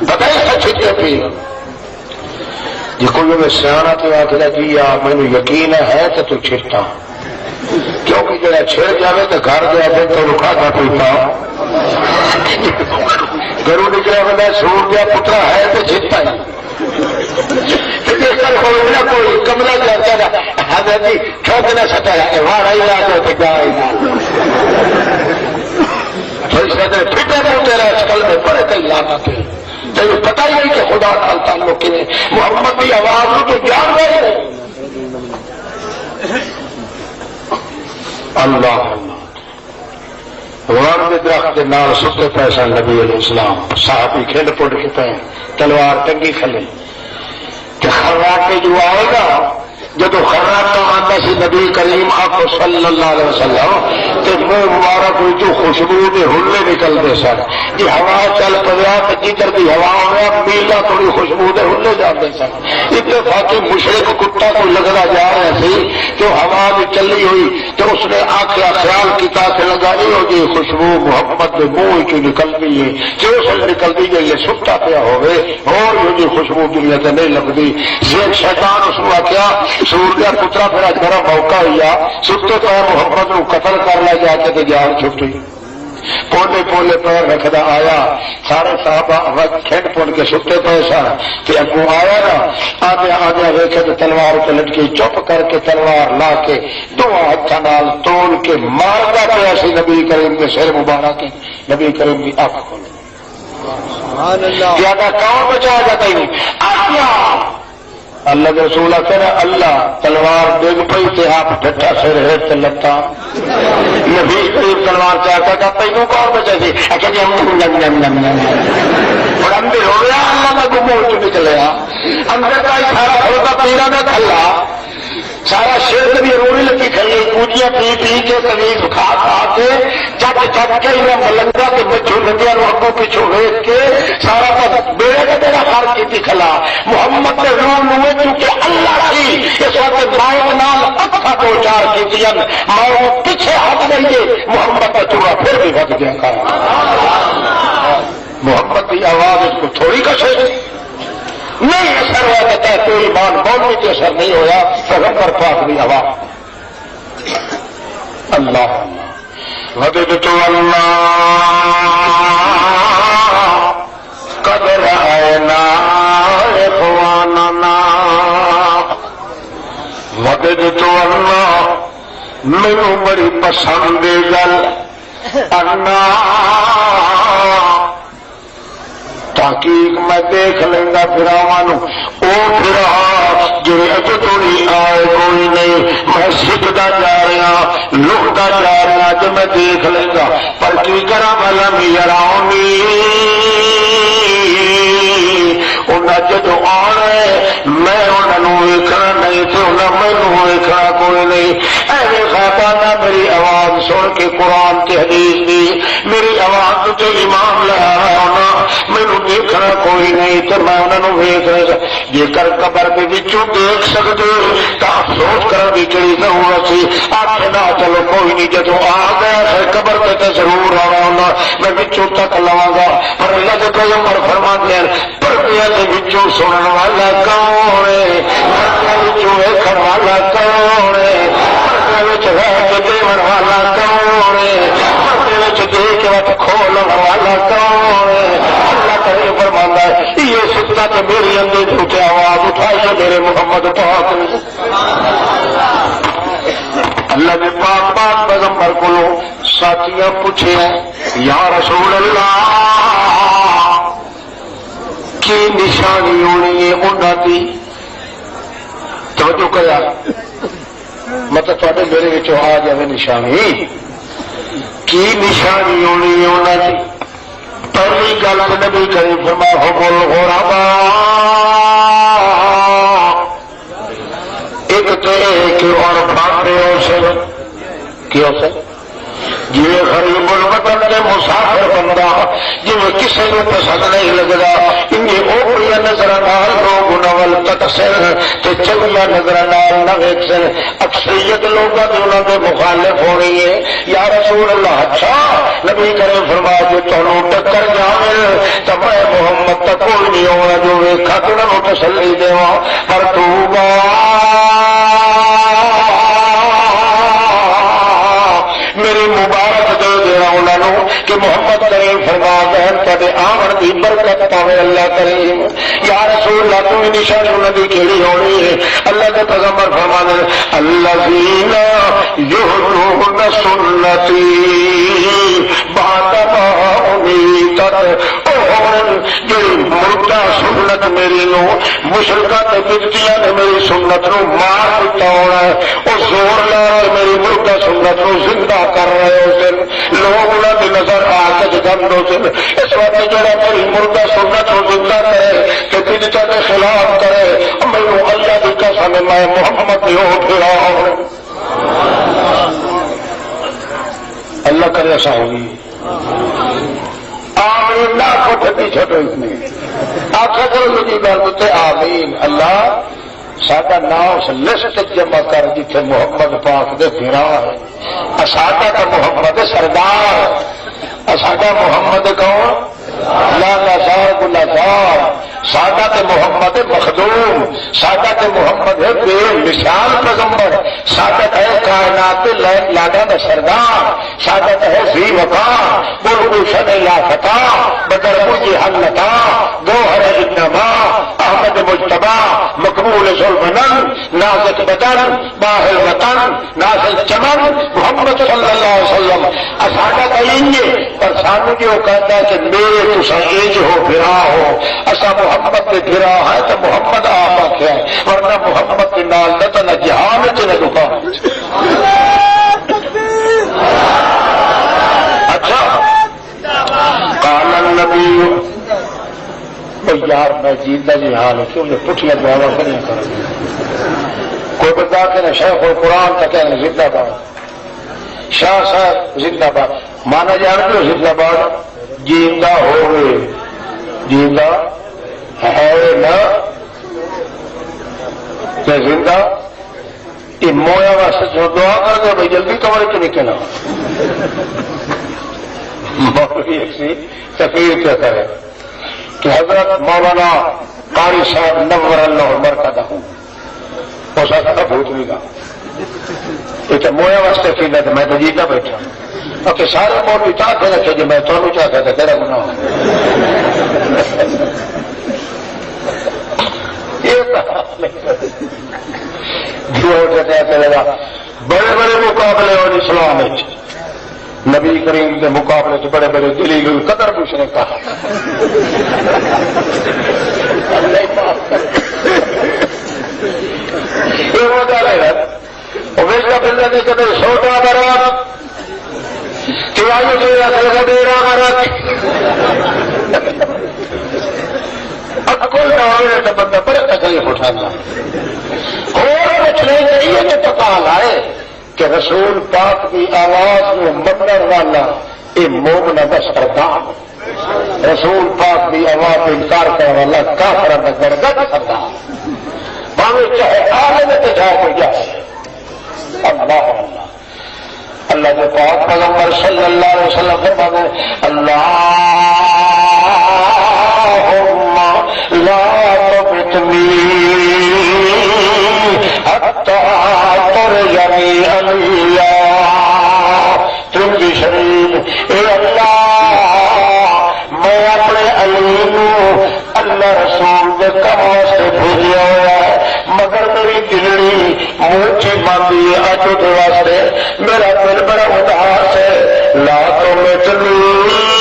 بتائی سا چھٹے پیر جی کوئی میں سیاح تو آخر جی مینو یقین ہے تو چھٹا کیونکہ جڑا چھڑ جائے تو گھر گیا پھر تو رکھا تھا پیتا گرو نکلا بندہ سور گیا پترا ہے تو چھٹا ہی کوئی کمرہ جاتا ہے جی ٹھوکنا سٹا ہے وہاں ہی آ جاتے گائے پھٹے تو تیرا اسکل میں پڑے کئی لانا تھے تجھے پتا ہی نہیں کہ خدا کا تعلق کی نے محمد کی آواز کو جان رہے اللہ غرام کے درخت کے نال ستے پیسہ نبی علیہ السلام صحابی کھیل پڑ کے پہ تلوار ٹنگی کھلے کہ خراٹ جو آئے گا جب خراٹ کا آتا سی نبی کریم آپ صلی اللہ علیہ وسلم تو منہ مبارک ہوئی جو خوشبو کے ہلے نکلتے سن جی ہوا چل پڑیا تو جدھر بھی ہوا ہوا میلا تھوڑی خوشبو کے ہلے جاتے سن اتفاقی مشرق کتا کو لگنا جا رہا سی کہ ہوا بھی چلی ہوئی تو اس نے آخیا خیال کیا کہ لگا نہیں ہوگی خوشبو محمد کے منہ کی نکلتی ہے جو سل نکلتی گئی ہے ستا پیا ہوئے اور یہ خوشبو دنیا سے نہیں لگتی یہ شیطان اس کو آخیا سور کا پترا پھر میرا موقع ہوا ستے پہ محمد کو قتل کر لے جا کے جان چھٹی پونے پونے پیر رکھدا آیا سارے صحابہ کھینڈ پون کے ستے پے سن کہ اگوں آیا نا آگے آگے ویکھے تو تلوار پہ لٹکی چپ کر کے تلوار لا کے دو ہاتھاں نال توڑ کے مارتا پیا سی نبی کریم کے سر مبارک نبی کریم کی آنکھ کھول کیا کون بچا جاتا ہی آیا اللہ کے رسول آتے نا اللہ تلوار ڈگ پئی تے آپ ڈٹا سر ہے تے لتا نبی کریم تلوار چاہتا تھا تینوں کون بچا سی اچھا جی ہم اور اندر ہو گیا اللہ کا گمو چ نکلیا اندر کا سارا ہوتا پیرا میں کھلا سارا شرک بھی روڑی لگی کھلی پوجیاں پی پی کے تمیز کھا کھا کے چک چک کے انہیں ملنگا کے بچوں ندیاں اگوں پیچھوں ویچ کے سارا بیڑے کا میرا خار کی کھلا محمد کے روح ہوئے چونکہ اللہ کی اس وقت مائک نال اکھا دو چار کی ماں پیچھے ہٹ گئی ہے محمد کا چوڑا پھر بھی بچ گیا کھا محمد کی آواز اس کو تھوڑی کشے نہیں اثر ہوا کہتا ہے کوئی ایمان بولنے کے اثر نہیں ہوا پیغمبر پاک بھی آواز اللہ وددت اللہ قد رأینا اخواننا وددت اللہ مینو بڑی پسند گل انا تحقیق میں دیکھ لینا پھراواں او پھرا جی اج تھی آئے کوئی نہیں میں سیکھتا جا رہا لکھتا جا رہا جو میں دیکھ لینا پر کی کرا بھلا میرانی انہیں جدو آنا میں انہوں ویکھنا نہیں تو انہیں مینو ویکھنا کوئی نہیں ایسے خاتانہ میری آواز سن کے قرآن کی حدیث دی میری آواز تو ایمان لیا ہونا مینو دیکھنا کوئی نہیں تو میں انہوں ویکھ رہا جے کر قبر کے بچوں دیکھ سکتے تو افسوس کرنے کی کہڑی ضرورت سی آخر نہ چلو کوئی نہیں جدو آ گیا پھر قبر پہ تو ضرور آنا ہونا میں بچوں تک لوا گا پر اللہ کے پیغمبر فرماتے ہیں پردے کے بچوں سنن والا کون ہے پردے بچوں ویکھن والا کون ہے پردے وچ رہ کے دیون والا کون ہے پردے وچ دیکھ کے وقت کھولن والا کون ہے اللہ کریم فرماتا ہے یہ ستا تو میری اندر جھوٹے آواز اٹھائیے میرے محمد پاک نے اللہ نے پاک پاک پیغمبر کو ساتھیاں پوچھے یا رسول اللہ کی نشانی ہونی ہے انہوں کی توجہ کرا مطلب تھوڑے میرے بچوں آ جائے نشانی کی نشانی ہونی ہے انہوں کی پہلی گل نبی کریم فرمایا حب الغرباء ایک تو ایک اور بھاگے اسے کیوں سے جی غریب الوطن کے مسافر بندہ جی کسی کو پسند نہیں لگتا انہیں اوپریاں نظر نال لوگ نول تکسر تے چنگیاں نظر نال نہ ویکھن اکثریت لوگوں کی انہوں نے مخالف ہو رہی ہے یا رسول اللہ اچھا نبی کریم فرمایا جو تمہیں ٹکر جاوے تو میں محمد تک کوئی نہیں ہونا جو ویکھا تو انہوں تسلی دیواں پر توبہ میری مبارک دے دیا انہوں کہ محمد کریم فرما دین تے آمن کی برکت پاوے اللہ کریم یا رسول اللہ کوئی نشانی انہوں کی کیڑی ہونی ہے اللہ کے پیغمبر فرما دے الذین یحیون سنتی بعد ما امیتت جو مردہ سنت میری نو مشرکہ تے بدعتیاں نے میری سنت نو مار دیتا ہونا ہے وہ زور لا میری مردہ سنت نو زندہ کر رہے ہوتے لوگ انہوں کی نظر آ کے جگند ہوتے اس وقت جڑا میری مردہ سنت کو زندہ کرے کہ بدعت کے خلاف کرے مینوں اللہ کی قسم میں محمد ہو پھرا اللہ کرے ایسا ہوگی آمین نہ کھوٹے چھوٹو اتنے آخر کرو میری گل اتنے آمین اللہ ساڈا نام اس لسٹ جمع کر جتنے محمد پاک دے پھرا ہے ساڈا تو محمد سردار ساڈا محمد کون لالا سار گلازار ساڈا تے محمد مخدوم ساڈا تے محمد ہے بے مثال پیغمبر ساڈا ہے کائنات لاڈا دا سردار ساڈا ہے ذی وقار بلغوشن لا فتح بدر مجھ حلتا گوہر انما احمد مجتبی مقبول ظلمن نازک بدن باہر وطن نازل چمن محمد صلی اللہ علیہ وسلم ساڈا کہیں پر سانو جو کہتا ہے کہ میرے تسا ایج ہو پھرا ہو اصا محمد کے پھرا ہے تو محمد آپ آخیا ورنہ محمد کے نال نہ تو نہ جہان چ نہ دکان اچھا قال النبی یار میں جیتا جی حال ہے کیوں پٹھیاں دعوا کریں کوئی بتا کے نہ شیخ القرآن تک کہنے زندہ باد شاہ صاحب زندہ باد مانا جانتے ہو زندہ باد جیندہ ہو گئے جیندہ ہے نہ زندہ یہ مویا واسطے جو دعا کر دو بھائی جلدی کمرے چ نکلنا تقریر کیا کرے کہ حضرت مولانا قاری صاحب نور اللہ مرکزہ ہوں ہو سکتا بھوت نہیں گا تو مویا واسطے پینا تو میں تو جیتا بیٹھا کہ سارے مولوی چاہ کے رکھے جی میں تمہیں چاہتا تھا تیرا گناہ بڑے بڑے مقابلے اور اسلام نبی کریم کے مقابلے سے بڑے بڑے دلیل القدر کچھ نے کہا کبھی سوٹا برا بندہ بڑے تکلیف اٹھانا اور کچھ نہیں چاہیے کہ پتا لائے کہ رسول پاک کی آواز میں منن والا یہ مومن بس سردار رسول پاک کی آواز میں انکار کرنے والا کافر گرگت سردار باوے چاہے عالم میں چاہے کوئی جائے اللہ اللہ اللہ کے پاک پیغمبر صلی اللہ علیہ وسلم فرماتے ہیں اللہم لا تبتنی حتی ترجنی اللہ تم بھی شریف اے اللہ میں اپنے علی اللہ رسول کے کام سے بھیجا ہوا ہے مگر میری دلڑی مونچی مانگی اجو کے واسطے میرا دل بڑا اداس ہے لا تو میں چلوں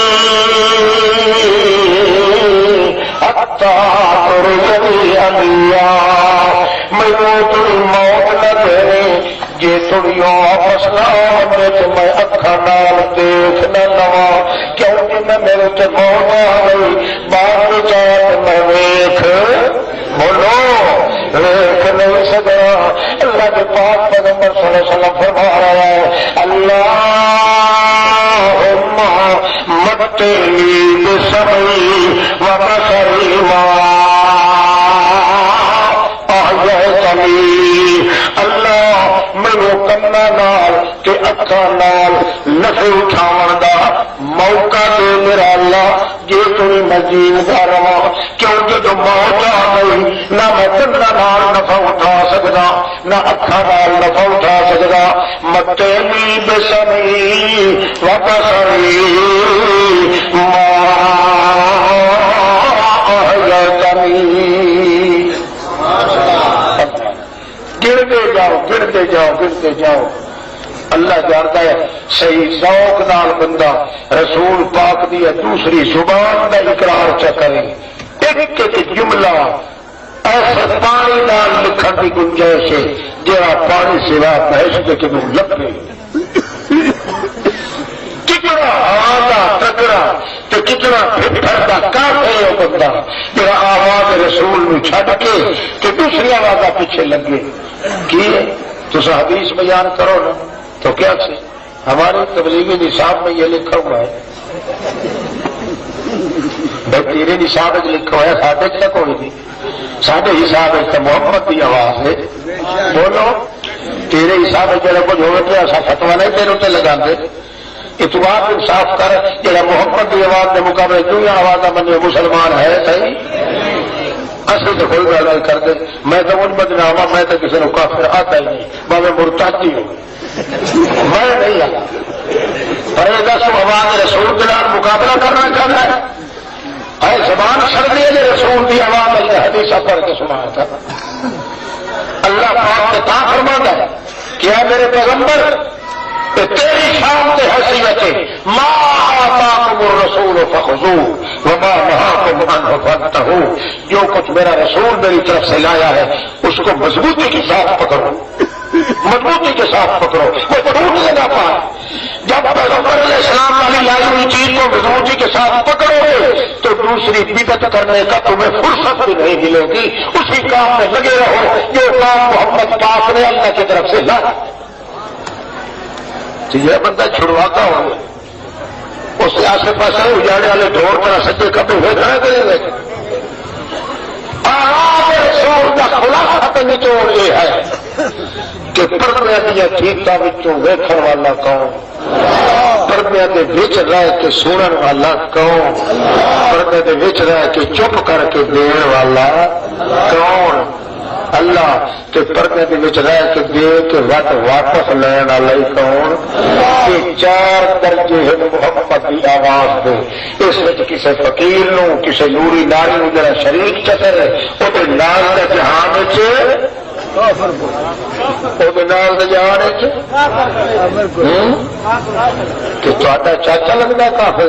میں تھوڑی موت نہ دینی جی تھوڑی واپس نہ آنے تو میں اکھا نال دیکھ نہ لوا کیونکہ میں میرے سے موت آ گئی بعد میں چاہ میں ویخ بولو ویخ نہیں سکا اللہ کے پاک پیغمبر صلی اللہ علیہ وسلم فرما رہا ہے اللہم متعلی بسمعی وبصری اللہ میرے کنا نال کہ اکھا نال نفع اٹھاون دا موقع دے میرا اللہ جی تھی میں جیتا رہا کیونکہ جو موت آ گئی نہ میں کنا نال نفع اٹھا سکتا نہ اکھا نال نفع اٹھا سکتا متعلی بسمعی وبصری ما گرتے جاؤ اللہ جانتا ہے صحیح ذوق نال بندہ رسول پاک دی دوسری زبان کا اقرار چکرے ایک ایک جملہ ایسے پانی نال لکھن کی گنجائش ہے جہاں پانی سوا بحث کے کنوں لگے کتنا آدھا تکڑا تو کتنا پھرتا کافی ہے بندہ میرا آواز رسول میں چھڈ کے کہ دوسری آواز پیچھے لگے کی تو حدیث بیان کرو نا تو کیا سے ہمارے تبلیغی نصاب میں یہ لکھا ہوا ہے تیرے نصاب لکھا ہوا ہے ساڈے کیا کوئی نہیں ساڈے حساب سے محمد کی آواز ہے بولو تیرے حساب سے جڑا کچھ ہوگا تو ایسا فتوا نہیں تیرے اتنے لگا دے اتوار انصاف کر جڑا محمد کی آواز کے مقابلے دنیا آواز بنے مسلمان ہے صحیح اصل تو کوئی گل کر دے میں تو ان بدناما میں تو کسی نے کافر آتا ہی نہیں میں مرتادی ہوں میں نہیں آتا پر دس آواز رسول کے نام مقابلہ کرنا چاہتا ہے زبان سردی ہے رسول کی آواز اللہ حدیثہ پڑھ کے سنایا تھا اللہ پاک نے تا فرماتا ہے کیا میرے پیغمبر تیری شان سے حیثیت ما آتاکم الرسول فخذوه وما نهاکم عنه فانتهوا جو کچھ میرا رسول میری طرف سے لایا ہے اس کو مضبوطی کے ساتھ پکڑو مضبوطی کے ساتھ پکڑو وہ ٹوٹنے نہ پائے جب پیغمبر علیہ السلام والی لائی ہوئی چیز کو مضبوطی کے ساتھ پکڑو گے تو دوسری بدعت کرنے کا تمہیں فرصت بھی نہیں ملے گی اسی کام میں لگے رہو جو کام محمد پاک نے اللہ کی طرف سے لایا یہ بندہ چھڑواتا ہو اس آسے پاس اجاڑے والے ڈور طرح سجے کبھی ہوئے کھڑے کریں گے رسول کا خلاصہ تو نچوڑ یہ ہے کہ پردے دیا ٹھیکا بچوں ویکھن والا کون پردے دے وچ رہ کے سنن والا کون پردے دے وچ رہ کے چپ کر کے دین والا کون اللہ تے پردے دے وچ رہ کے دے کے وٹ واپس لین والے کون؟ کہ 4 درجے ہیں محمد دی آواز دے. اس وچ کسے فقیر نو کسے نوری ناری نو جڑا شریک چکر ہے او دے نال دے جہان وچ چاچا لگتا کافر.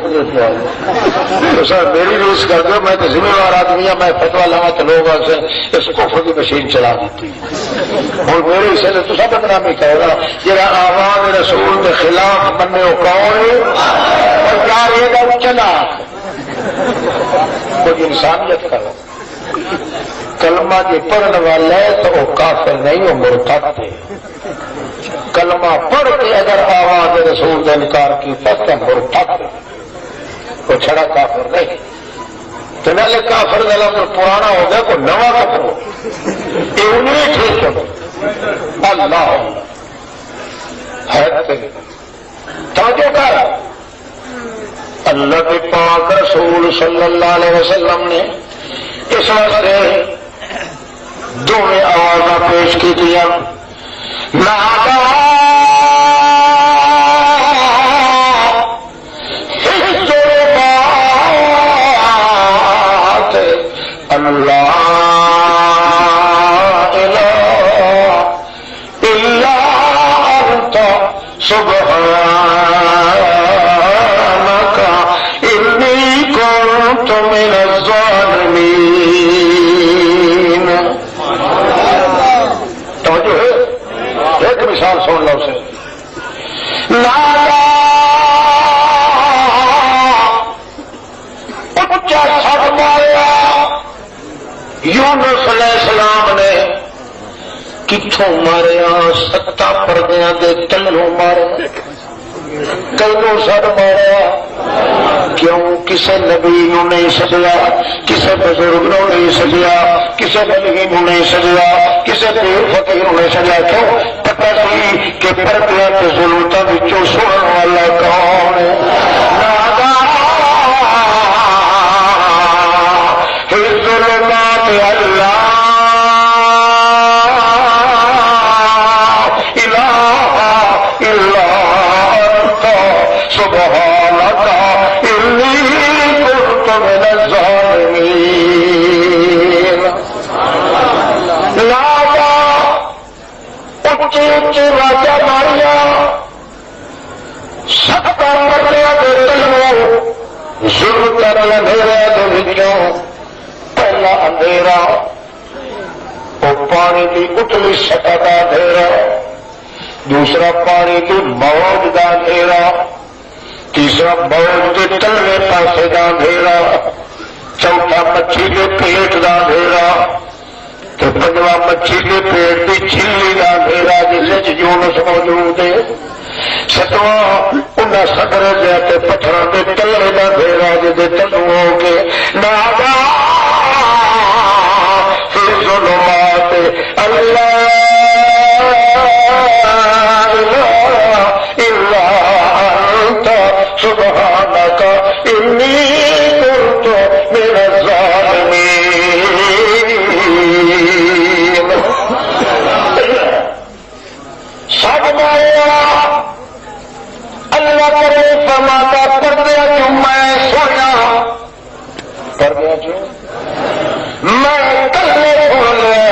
میری ریس کر دو میں تو ذمہ دار آدمی ہوں. میں فتوا لوا تو لوگ اس کفر کی مشین چلا دیتی اور میرے حصے سے تو سب بدنامی کرے گا. جا آواز رسول کے خلاف بننے وہ کون چلا کچھ انسانیت کرو. کلمہ جی پڑھنے والا ہے تو وہ کافر نہیں وہ مرتد ہے. کلمہ پڑھ کے اگر آواز رسول کا انکار کی تو مرتد ہے. وہ چھڑا کافر نہیں. تو نہ کافر کا لفظ پرانا ہو گیا کوئی نواں کرو یہ انہیں ٹھیک ہے. اللہ ہے توجہ کر. اللہ کے پاک رسول صلی اللہ علیہ وسلم نے اس واسطے دونوں آوازاں پیش کی دیا. نادا اللہ الہ الا انت سبحانک انی کنت من الظالمین. توجہ ہے. ایک مثال سن لو سے. نادا اچا سب ماریا یونس علیہ السلام نے. کتوں ماریا؟ 7 پردیاں دے تلوں ماریا. کلوں سر ماریا. کیوں؟ کسے نبی نو نہیں سجیا, کسے بزرگ نو نہیں سجیا, کسے بلگی نو نہیں سجیا, کسے پیر فقیر نو نہیں سجیا. کیوں؟ پتہ سی کہ پردیاں تے ظلمتاں وچوں سنن والا کون ہے. ظلمات اللہ سبحانک انی کنت من الظالمین. نادا اچھی اچھی واجہ ماریا. 7 پردیاں دے تلوں ظلم کرن اندھیرے دے وچوں. پہلا اندھیرا وہ پانی کی اتلی سطح کا اندھیرا. دوسرا پانی کی موج کا اندھیرا. تیسرا موج کے تلوے پاسے کا اندھیرا. چوتھا مچھی کے پیٹ کا اندھیرا. تو 5واں مچھی کے پیٹ کی چھلی کا اندھیرا جس یونس موجود ہے. 7واں انہیں سدر دیا پتھر کے تلے کا اندھیرا جی تلو ہو کے نادا ظلمات اللہ الا انت سبحانک انی کنت من الظالمین. سب ماریا. اللہ کرے فرماتا پردے کیوں میں سویا. پردے کیوں میں کلے سن لیا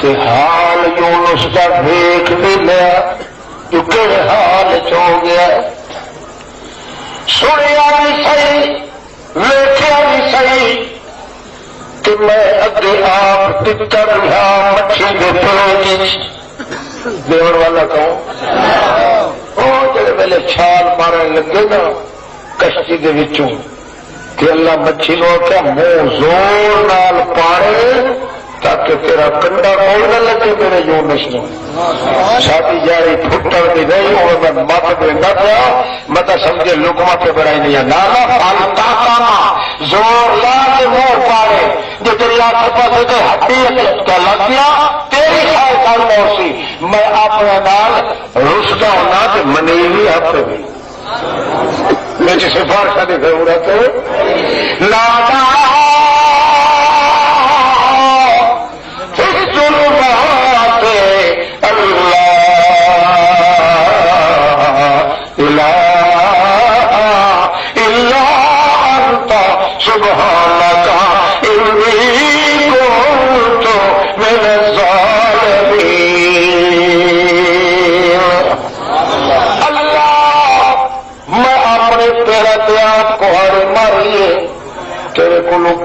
کہ حال یونس کا دیکھ بھی لیا. تو کہڑے حال ہو گیا. سنیا بھی صحیح ویکھیا بھی صحیح کہ میں اگے آپ ٹکر رہا مچھی کے پیٹ. دیور والا کہوں وہ جڑے ویلے چھال مارن لگے نا کشتی دے وچوں کہ اللہ مچھی نو کیا منہ زور نال پاڑے تاکہ تیرا کنڈا کول نہ لگے میرے یونس نو. ساری جاری پھٹن دی نہیں ہوئے میں مت دے نہ پیا میں تو سمجھے لقمہ پہ بڑائی نہیں نالا پالتا کاما زور لا کے منہ پاڑے جو تیری آنکھ پاسے تو ہڈی کا لگ گیا تیری خیر کر موسی. میں اپنے نال رسدا ہونا کہ منی بھی آپ بھی میں سفارش کی ضرورت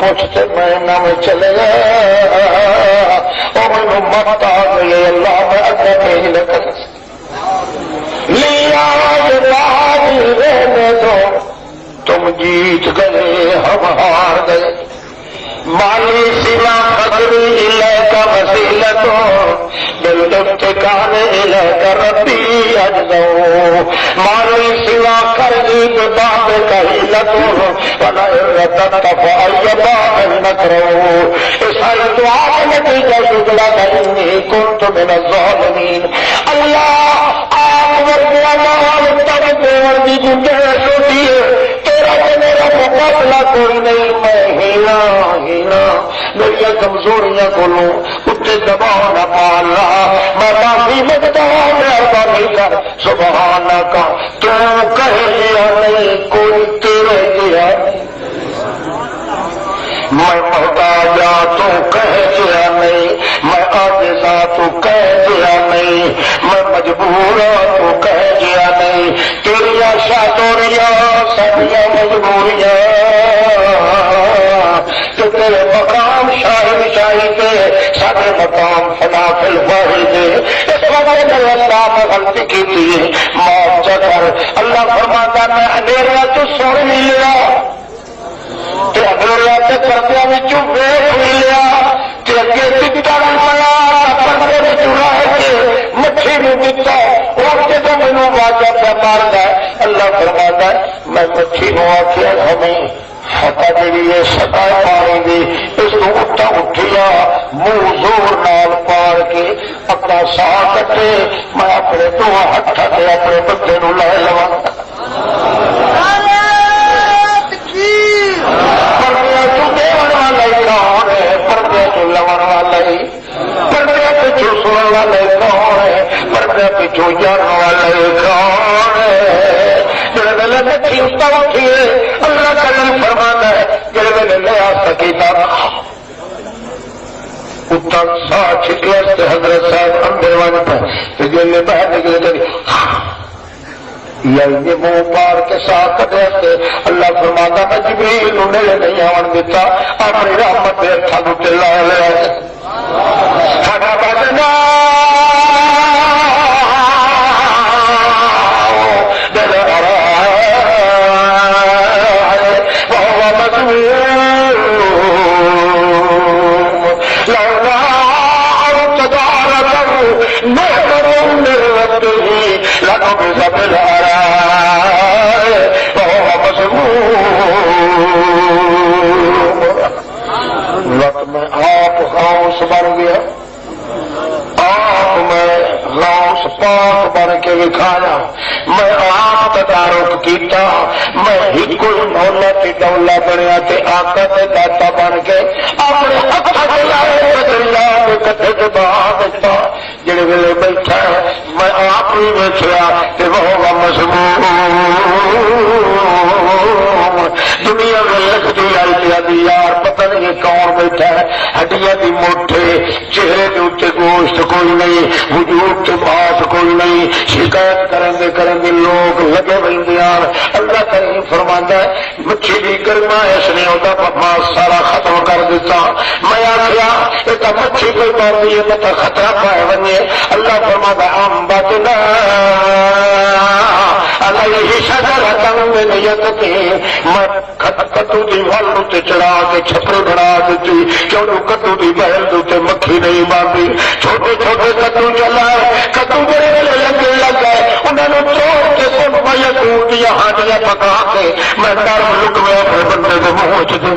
پوچھتے میں نہ میں چلے گیا اور مینو مت آ گئی اللہ میں اگے نہیں لگ لیا رہنے دو تم جیت گئے ہم ہار گئے مالی سوا فضلی کا وسیلت بالفتقان الیک ربی اجزو مالی سوا قرضی بباب کہیلت ولا ارتت فعیبا نکرو اسائی دعا نتیجہ شکلا انی کنت من الظالمین اللہ آپ ورگیا مال تب دیور دی گنجائش ہوتی ہے تیرا تو میرا مقابلہ کوئی نہیں میں ہینا میری کمزوریاں کو لوں اتنے دباؤ نہ پال رہا میں معافی مانگتا ہوں مہربانی کر سبحان کا تو کہہ دیا نہیں کوئی تیرے دیا میں محتاجا تو کہہ دیا نہیں میں عاجزا تو کہہ دیا نہیں میں مجبور تو کہہ دیا نہیں تیریا شادوریاں سبیا مجبوریاں کہ تیرے مقام شاہد شاہی کے سارے مقام فنا فی الواحد اس وقت میں اللہ میں غلطی کی تھی معاف کر اللہ فرماتا میں اندھیرا تو سن نہیں لیا اندھیرا پردے میں ویخ نہیں لیا اگے ٹکا پڑا پردے میں رہ کے مچھی نے دتا اور جب مینو واجہ پہ مار گیا اللہ فرماتا میں مچھی نو آخیا ہمیں ہتا جی ستا پانی دی اس کو اٹھا اٹھیا منہ زور نال پار کے اپنا سا کٹے میں اپنے دو ہاتھ سے اپنے بچے نو لے لوا پردے چون والے کون ہے پردے چ لون والے پردے پچھو سننے والے کون ہے پردے پچھو جان والے کون ہے مچھی اتر اٹھیے اللہ کریم فرمانا ہے جڑے ویلے لیا سکیتا اتر سا چھکے حضرت صاحب اندر ون پہ جیلے باہر نکلے کری یہ منہ پار کے ساتھ کٹے اللہ فرمانا میں جبریل نو نیڑے نہیں آن دیتا اپنی رحمت دے ہاتھوں تے لا لیا ساڈا بچنا وقت میں آپ غوث بن گیا آپ میں غوث پاک بن کے دکھایا میں آپ تدارک کیتا میں ہی کوئی مولا کی ڈولا بنیا تے آقا تے داتا بن کے اپنے ہاتھ لائے اللہ کٹھے کے بعد دیتا جڑے ویلے بیٹھا میں آپ ہی بیٹھیا تے وہ مضمون دنیا میں لکھتی آئی دی یار پتہ نہیں کون بیٹھا ہے ہڈیاں دی موٹے چہرے کے اتنے گوشت کوئی نہیں وجود کے پاس کوئی نہیں شکایت کریں لوگ لگے رہتے ہیں اللہ کریم فرماتا ہے مچھی بھی گرمائش نہیں ہوتا پپا سارا ختم کر دیتا میں آخیا یہ تو مچھی کوئی مار دی ہے تو خطرہ پائے بنے اللہ فرماتا عام بات نہ علیہ شجرۃ من یقطین میں کدو دی ول تے چڑھا کے چھپڑ بنا دیتی کیوں کدو دی بہل تے مکھی نہیں مارتی چھوٹے چھوٹے کدو چلائے کدو بڑے بڑے لگے لگ گئے انہوں نے توڑ کے سن پایا دور دیا ہانڈیاں پکا کے میں نرم لکوے اپنے بندے کو منہ چ دوں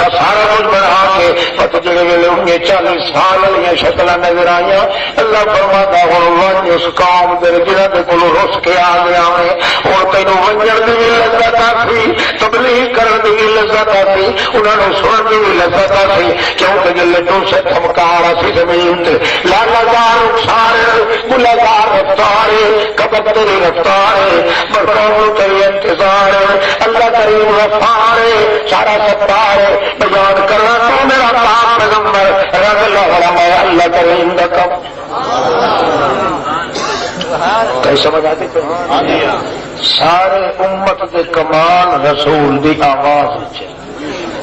سارا کچھ بنا کے پتہ چلے گئے 40 سال والی شکل نظر آئی. اللہ فرماتا ہوں ون اس قوم دے جنہاں دے کولوں رس کے آ گیا ہے ہن تینوں ونجن دی بھی لذت آسی, تبلیغ کرن دی بھی لذت آسی, انہاں نوں سنن دی بھی لذت آسی, کیونکہ جلے تو سے تھمکار اسی زمین تے لالدار سارے گلہگار رفتار قبر تیری رفتار مرکون تیری انتظار اللہ کریم غفار سارا ستار بیان کرنا تو میرا پاک پیغمبر رضی اللہ عنہ اللہ کریم دا کم کئی سمجھ آتی کہ سارے امت کے کمال رسول دی آواز,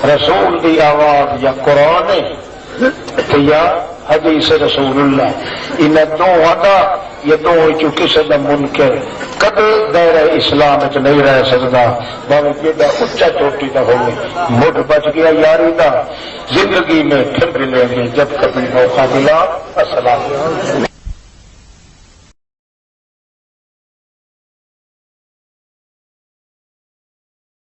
رسول دی آواز یا قرآن یا حدیث رسول اللہ, ان دونوں کا یہ دونوں کسی کا منکر کدے دائرہ اسلام نہیں رہ سکتا, باوی جیڑا اچا چوٹی کا ہوگی مٹھ بچ گیا یاری کا زندگی میں پھر بھی لیں گے جب کبھی موقع ملا. السلام